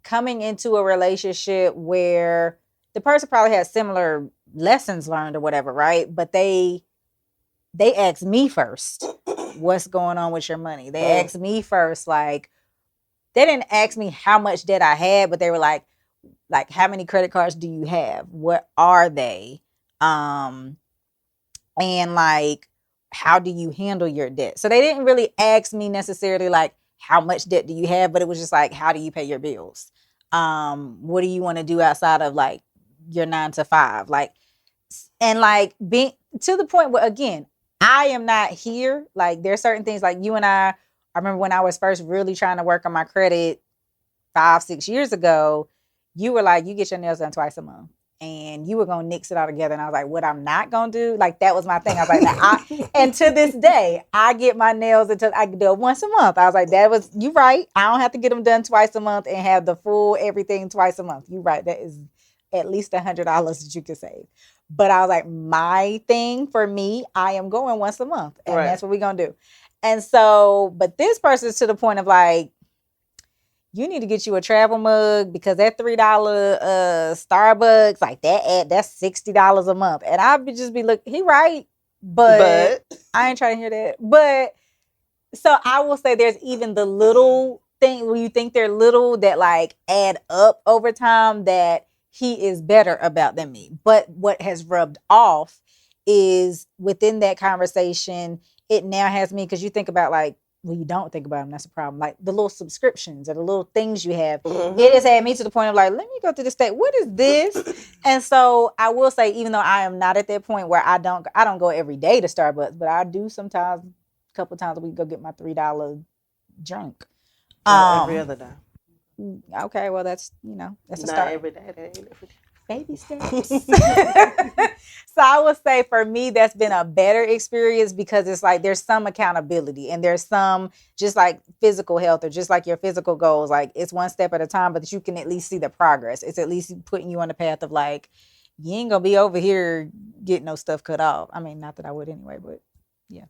coming into a relationship where the person probably had similar lessons learned or whatever, right? But they asked me first, what's going on with your money? They asked me first, like, they didn't ask me how much debt I had, but they were like, how many credit cards do you have? What are they? And like, how do you handle your debt? So they didn't really ask me necessarily like, how much debt do you have? But it was just like, how do you pay your bills? What do you want to do outside of like your 9 to 5? Like, and like being to the point where, again, I am not here. Like there's certain things like you and I remember when I was first really trying to work on my credit 5-6 years ago, you were like, you get your nails done twice a month and you were going to nix it all together. And I was like, what I'm not going to do? Like, that was my thing. I was like, and to this day, I get my nails until I do it once a month. I was like, you right. I don't have to get them done twice a month and have the full everything twice a month. You right. That is at least $100 that you can save. But I was like, my thing for me, I am going once a month and that's what we're going to do. And so, but this person's to the point of like, you need to get you a travel mug because that $3 Starbucks, like that's $60 a month. And I'll just be look, he right, but I ain't trying to hear that. But so I will say there's even the little thing when you think they're little that like add up over time that he is better about than me. But what has rubbed off is within that conversation, it now has me, because you think about like, well, you don't think about them, that's a problem. Like the little subscriptions or the little things you have, it has had me to the point of like, let me go to the state. What is this? And so I will say, even though I am not at that point where I don't go every day to Starbucks, but I do sometimes a couple times a week go get my $3 drink. Every other day. Okay, well that's that's a Not start. every day. That ain't every day. Baby steps. So I would say for me, that's been a better experience because it's like there's some accountability and there's some just like physical health or just like your physical goals. Like it's one step at a time, but you can at least see the progress. It's at least putting you on the path of like, you ain't gonna be over here getting no stuff cut off. I mean, not that I would anyway, but yeah.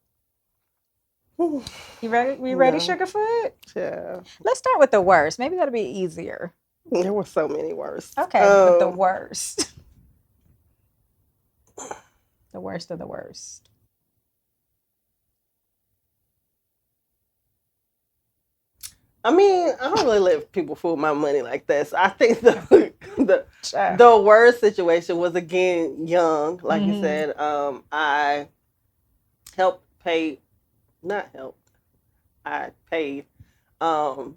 You ready? We ready, No. Sugarfoot? Yeah. Let's start with the worst. Maybe that'll be easier. There were so many worse. Okay, but the worst. The worst of the worst. I mean, I don't really let people fool my money like this. I think the worst situation was again young, like you said. I helped pay, not helped. I paid for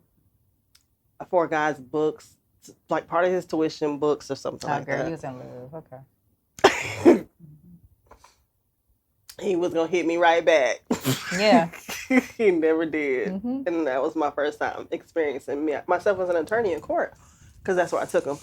a guy's books, like part of his tuition books or something like girl, that. you was in love. Okay. He was gonna hit me right back. Yeah. He never did. Mm-hmm. And that was my first time experiencing myself as an attorney in court, because that's where I took him.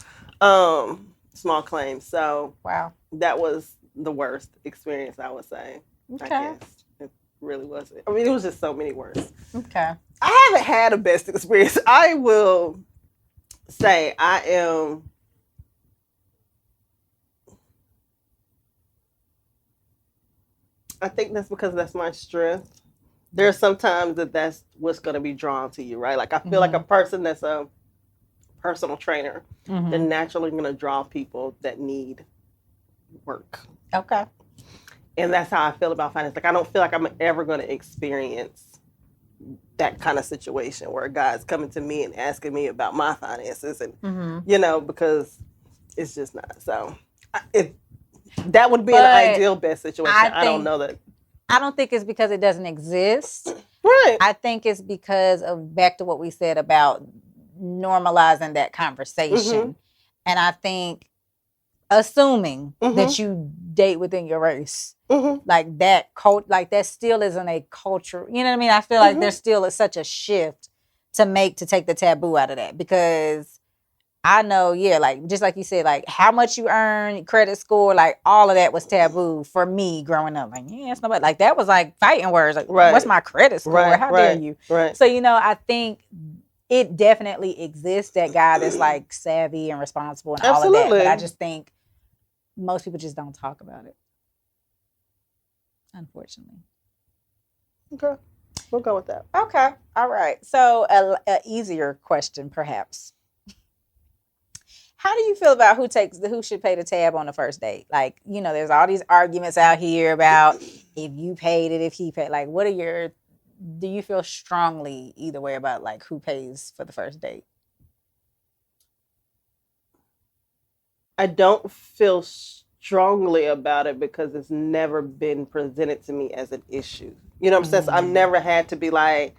Small claims. So wow, that was the worst experience, I would say. Okay. I guess it really was. I mean, it was just so many worse. Okay. I haven't had a best experience. I will say I am. I think that's because that's my strength. There's sometimes that's what's going to be drawn to you, right? Like I feel like a person that's a personal trainer, they're naturally going to draw people that need work. Okay. And that's how I feel about finance. Like I don't feel like I'm ever going to experience that kind of situation where a guy's coming to me and asking me about my finances, and because it's just not. So that would be an ideal best situation. I don't know that. I don't think it's because it doesn't exist. Right. I think it's because of back to what we said about normalizing that conversation. And I think assuming that you date within your race, like that like that still isn't a culture. You know what I mean? I feel like there still is such a shift to take the taboo out of that, because I know, like just like you said, like how much you earn, credit score, like all of that was taboo for me growing up. Like, it's nobody, like that was like fighting words. Like, what's my credit score? How dare you? Right. So, I think it definitely exists, that guy that's like savvy and responsible and all of that. But I just think most people just don't talk about it, unfortunately. Okay. We'll go with that. Okay. All right. So a easier question, perhaps. How do you feel about who should pay the tab on the first date? Like, there's all these arguments out here about if you paid it, if he paid. Like, do you feel strongly either way about like who pays for the first date? I don't feel strongly about it because it's never been presented to me as an issue. You know what I'm saying? So I've never had to be like,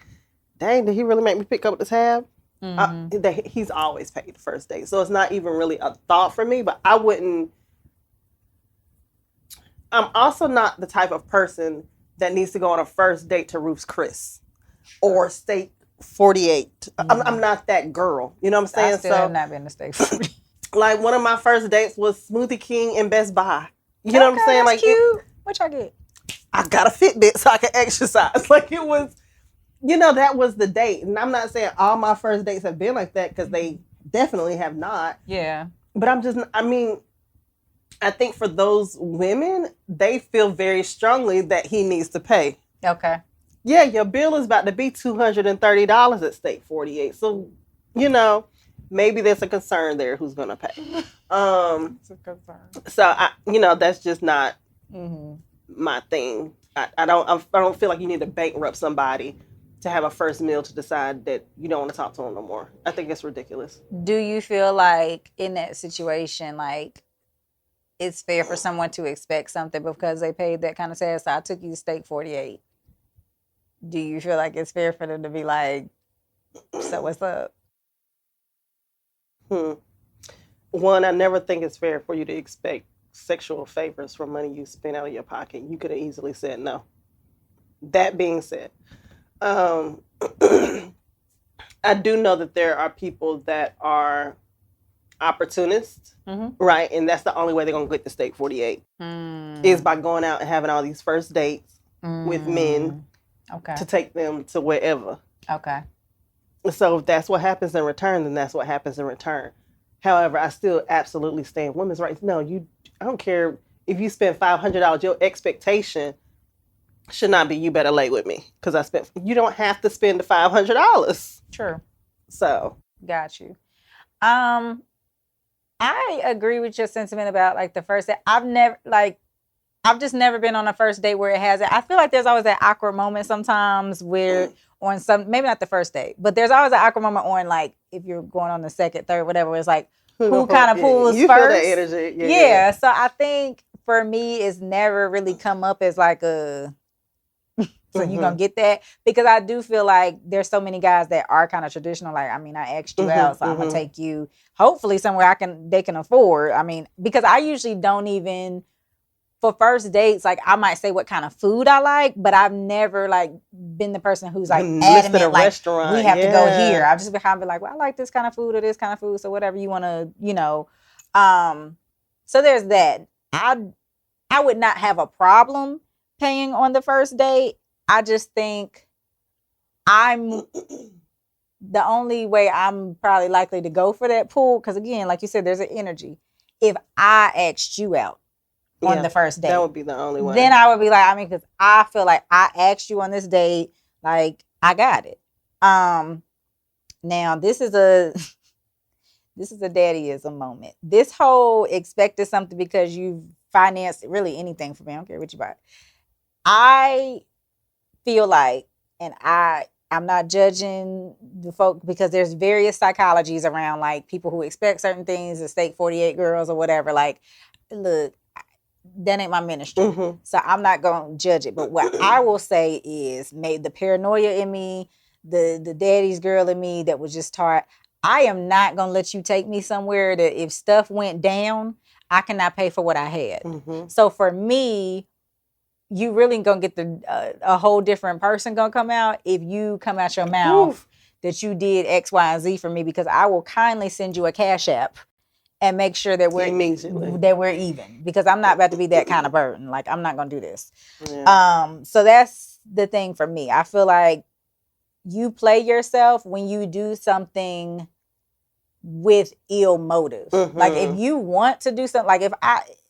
dang, did he really make me pick up the tab? He's always paid the first date. So it's not even really a thought for me, but I'm also not the type of person that needs to go on a first date to Ruth's Chris or Steak 48. I'm not that girl. You know what I'm saying? I still have not been to Steak 48. Like one of my first dates was Smoothie King and Best Buy. You know what I'm saying? That's like cute. What y'all get? I got a Fitbit so I can exercise. Like it was, that was the date. And I'm not saying all my first dates have been like that, because they definitely have not. Yeah. But I think for those women, they feel very strongly that he needs to pay. Okay. Yeah, your bill is about to be $230 at Steak 48. So, maybe there's a concern there who's going to pay. It's a concern. So, that's just not my thing. I don't feel like you need to bankrupt somebody to have a first meal to decide that you don't want to talk to them no more. I think it's ridiculous. Do you feel like in that situation, like it's fair for someone to expect something because they paid that kind of tab? So I took you to Steak 48. Do you feel like it's fair for them to be like, so what's up? One, I never think it's fair for you to expect sexual favors from money you spend out of your pocket. You could have easily said no. That being said, um, I do know that there are people that are opportunists, right? And that's the only way they're gonna get the state 48 is by going out and having all these first dates with men to take them to wherever. Okay. So if that's what happens in return, then that's what happens in return. However, I still absolutely stand women's rights. No, I don't care if you spend $500. Your expectation should not be you better lay with me because I spent. You don't have to spend the $500. True. So got you. I agree with your sentiment about like the first date. I've just never been on a first date where it has it. I feel like there's always that awkward moment sometimes where on some, maybe not the first date, but there's always an awkward moment on like if you're going on the second, third, whatever. Where it's like who kind of pulls you first. Feel that energy. Yeah. So I think for me, it's never really come up as like a. So you're going to get that? Because I do feel like there's so many guys that are kind of traditional. Like, I mean, I asked you out, so I'm going to take you hopefully somewhere they can afford. I mean, because I usually don't even, for first dates, like I might say what kind of food I like, but I've never like been the person who's like adamant, like restaurant. We have to go here. I've just been kind of like, well, I like this kind of food or this kind of food. So whatever you want to, so there's that. I would not have a problem paying on the first date. I just think the only way I'm probably likely to go for that pool, because again, like you said, there's an energy. If I asked you out on the first date, that would be the only way. Then I would be like, I mean, because I feel like I asked you on this date, like I got it. Now this is a daddyism moment. This whole expected something because you've financed really anything for me. I don't care what you buy. I feel like, and I'm not judging the folk because there's various psychologies around like people who expect certain things, the state 48 girls or whatever. Like, look, that ain't my ministry. So I'm not going to judge it. But what I will say is made the paranoia in me, the daddy's girl in me that was just taught, I am not going to let you take me somewhere that if stuff went down, I cannot pay for what I had. So for me, you really gonna get a whole different person gonna come out if you come out your mouth that you did X, Y, and Z for me, because I will kindly send you a Cash App and make sure that we're even, because I'm not about to be that kind of burden. Like I'm not gonna do this. So that's the thing for me. I feel like you play yourself when you do something with ill motive. Like if you want to do something, like if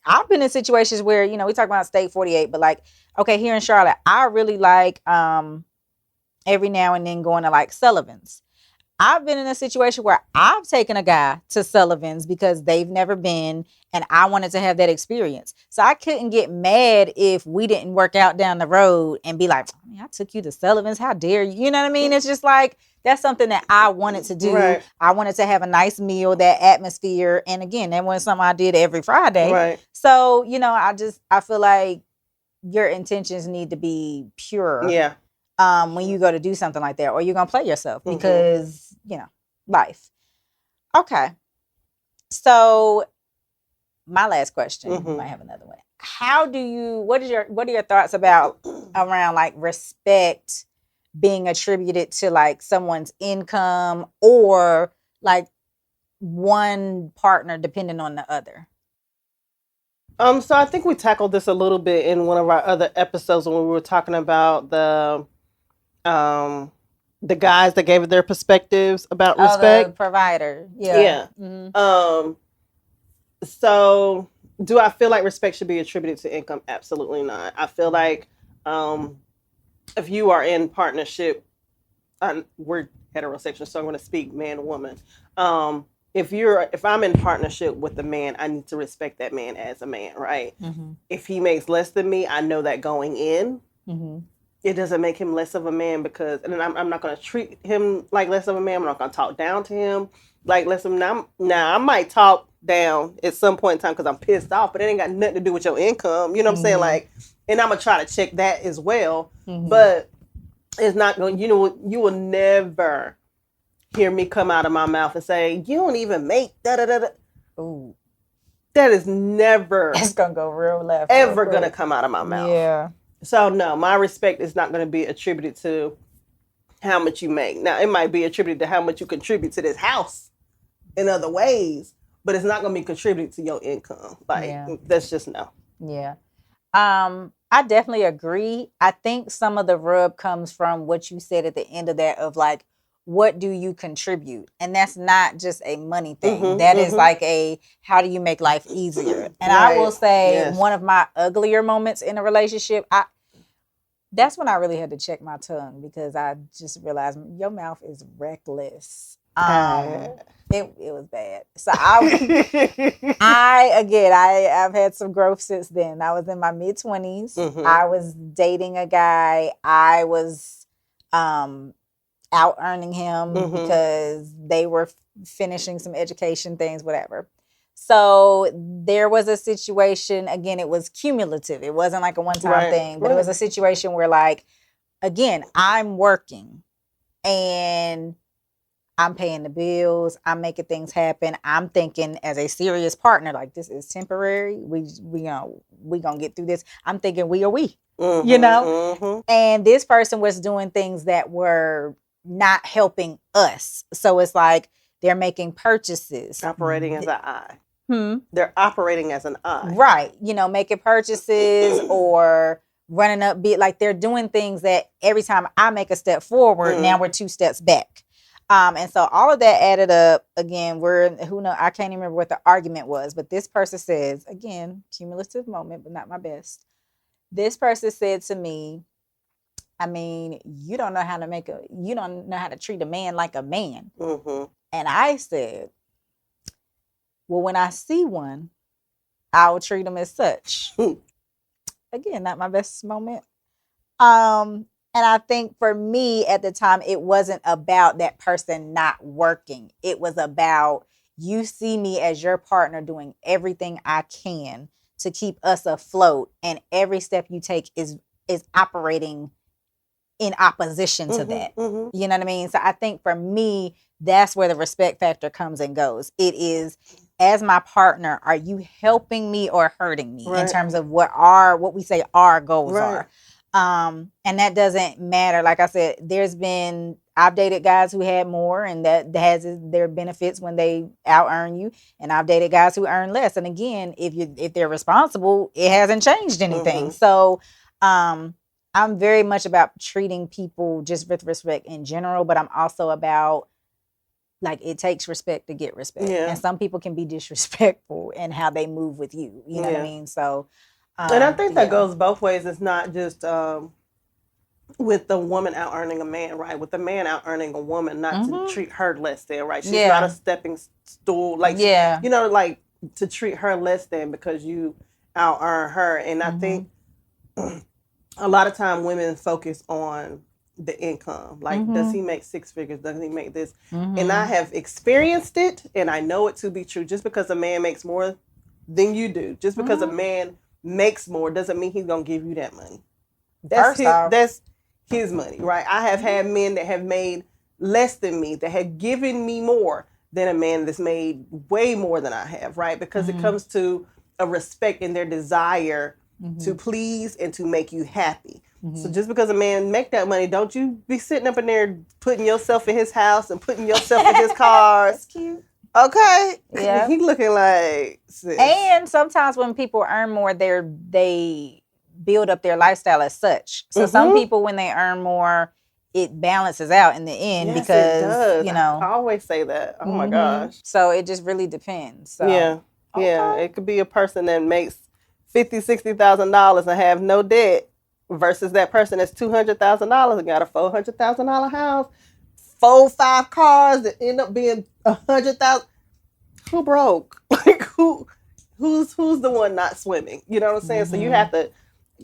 I've been in situations where, we talk about state 48, but like, okay, here in Charlotte, I really like every now and then going to like Sullivan's. I've been in a situation where I've taken a guy to Sullivan's because they've never been and I wanted to have that experience. So I couldn't get mad if we didn't work out down the road and be like, I took you to Sullivan's. How dare you? You know what I mean? It's just like, that's something that I wanted to do. Right. I wanted to have a nice meal, that atmosphere. And again, that wasn't something I did every Friday. Right. So, I feel like your intentions need to be pure. Yeah. When you go to do something like that, or you're going to play yourself because, life. Okay. So my last question, you might have another one. What are your thoughts around like respect being attributed to like someone's income or like one partner depending on the other? So I think we tackled this a little bit in one of our other episodes when we were talking about the guys that gave their perspectives about respect. The provider. Yeah. So do I feel like respect should be attributed to income? Absolutely not. I feel like if you are in partnership, we're heterosexual, so I'm going to speak man and woman. If I'm in partnership with a man, I need to respect that man as a man, right? If he makes less than me, I know that going in. It doesn't make him less of a man and I'm not going to treat him like less of a man. I'm not going to talk down to him like less of a man. Now, I might talk down at some point in time because I'm pissed off, but it ain't got nothing to do with your income. You know what I'm saying? Like, and I'm going to try to check that as well. But it's not going, you will never hear me come out of my mouth and say, you don't even make da-da-da-da. Ooh. That is never. It's going to go real left. Ever going to come out of my mouth. Yeah. So no, my respect is not going to be attributed to how much you make. Now it might be attributed to how much you contribute to this house in other ways, but it's not going to be contributed to your income. Like Yeah. that's just no. Yeah. I definitely agree. I think some of the rub comes from what you said at the end of that of like, what do you contribute? And that's not just a money thing. Mhm, That is mhm. like a how do you make life easier? And I will Right. say Yes. one of my uglier moments in a relationship, that's when I really had to check my tongue because I just realized your mouth is reckless. It was bad. So I've had some growth since then. I was in my mid 20s. Mhm. I was dating a guy. I was out earning him Mhm. because they were finishing some education things, whatever. So there was a situation, again, it was cumulative. It wasn't like a one-time Right. thing, but it was a situation where like, again, I'm working and I'm paying the bills. I'm making things happen. I'm thinking as a serious partner, like this is temporary. We gonna get through this. I'm thinking we are we, Mhm. And this person was doing things that were not helping us. So it's like they're making purchases, Operating as an I. Hmm. They're operating as an I. Right. Making purchases or running up bit like they're doing things that every time I make a step forward, now we're 2 steps back. And so all of that added up again, I can't even remember what the argument was, but this person says, again, cumulative moment, but not my best. This person said to me, I mean, you don't know how to treat a man like a man. Mm-hmm. And I said, well, when I see one, I will treat him as such. Again, not my best moment. And I think for me at the time, it wasn't about that person not working. It was about you see me as your partner doing everything I can to keep us afloat, and every step you take is operating in opposition to that. Mm-hmm. You know what I mean? So I think for me, that's where the respect factor comes and goes. It is, as my partner, are you helping me or hurting me in terms of what we say our goals are? And that doesn't matter. Like I said, I've dated guys who had more, and that has their benefits when they out earn you. And I've dated guys who earn less. And again, if they're responsible, it hasn't changed anything. So, I'm very much about treating people just with respect in general, but I'm also about like it takes respect to get respect. Yeah. And some people can be disrespectful in how they move with you. You know what I mean? So and I think that goes both ways. It's not just with the woman out earning a man, right? With the man out earning a woman, not to treat her less than, right? She's not a stepping stool. Like like to treat her less than because you out earn her. And I think a lot of time women focus on the income. Like, does he make 6 figures? Does he make this? And I have experienced it, and I know it to be true. Just because a man makes more than you do, just because a man makes more, doesn't mean he's gonna give you that money. That's his money, right? I have had men that have made less than me, that have given me more than a man that's made way more than I have, right? Because it comes to a respect and their desire to please and to make you happy. So just because a man make that money, don't you be sitting up in there putting yourself in his house and putting yourself in his cars. That's cute. Okay. Yeah. He looking like sis. And sometimes when people earn more, they build up their lifestyle as such. So some people, when they earn more, it balances out in the end because, it does. I always say that. Oh my gosh. So it just really depends. So yeah. It could be a person that makes $50,000-$60,000 and have no debt versus that person that's $200,000 and got a $400,000 house, 4-5 cars that end up being $100,000. Who broke? Like who's the one not swimming? You know what I'm saying? So you have to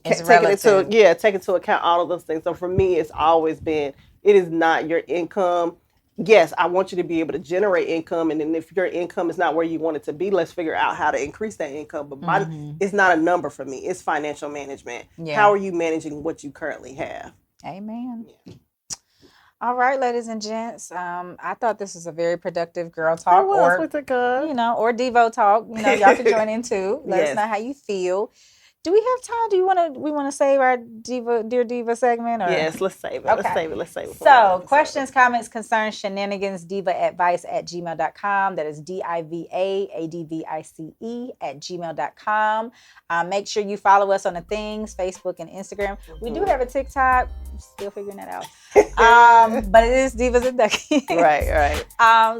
take into account all of those things. So for me, it's always been, it is not your income. Yes, I want you to be able to generate income, and then if your income is not where you want it to be, let's figure out how to increase that income. But it's not a number for me. It's financial management. Yeah. How are you managing what you currently have? Amen. Yeah. All right, ladies and gents. I thought this was a very productive girl talk, or Devo talk. Y'all can join in too. Let us know how you feel. Do we have time? We want to save our Dear Diva segment? Or? Yes, let's save it. Okay. Let's save it. So, questions, comments, concerns, shenanigans, divaadvice@gmail.com. That is DIVAADVICE@gmail.com. Make sure you follow us on the things, Facebook and Instagram. We do have a TikTok. Still figuring that out. But it is Divas and Duckies. Right.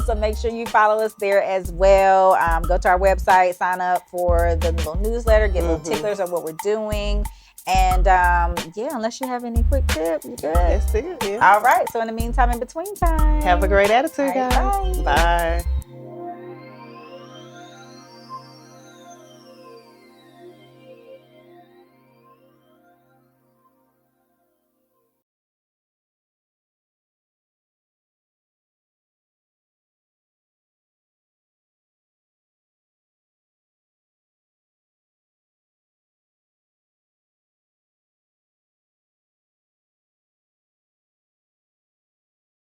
So make sure you follow us there as well. Go to our website, sign up for the little newsletter, get little ticklers of what we're doing. And unless you have any quick tips, you're good. That's it. Yeah. All right. So in the meantime, in between time, have a great attitude, right, guys. Bye.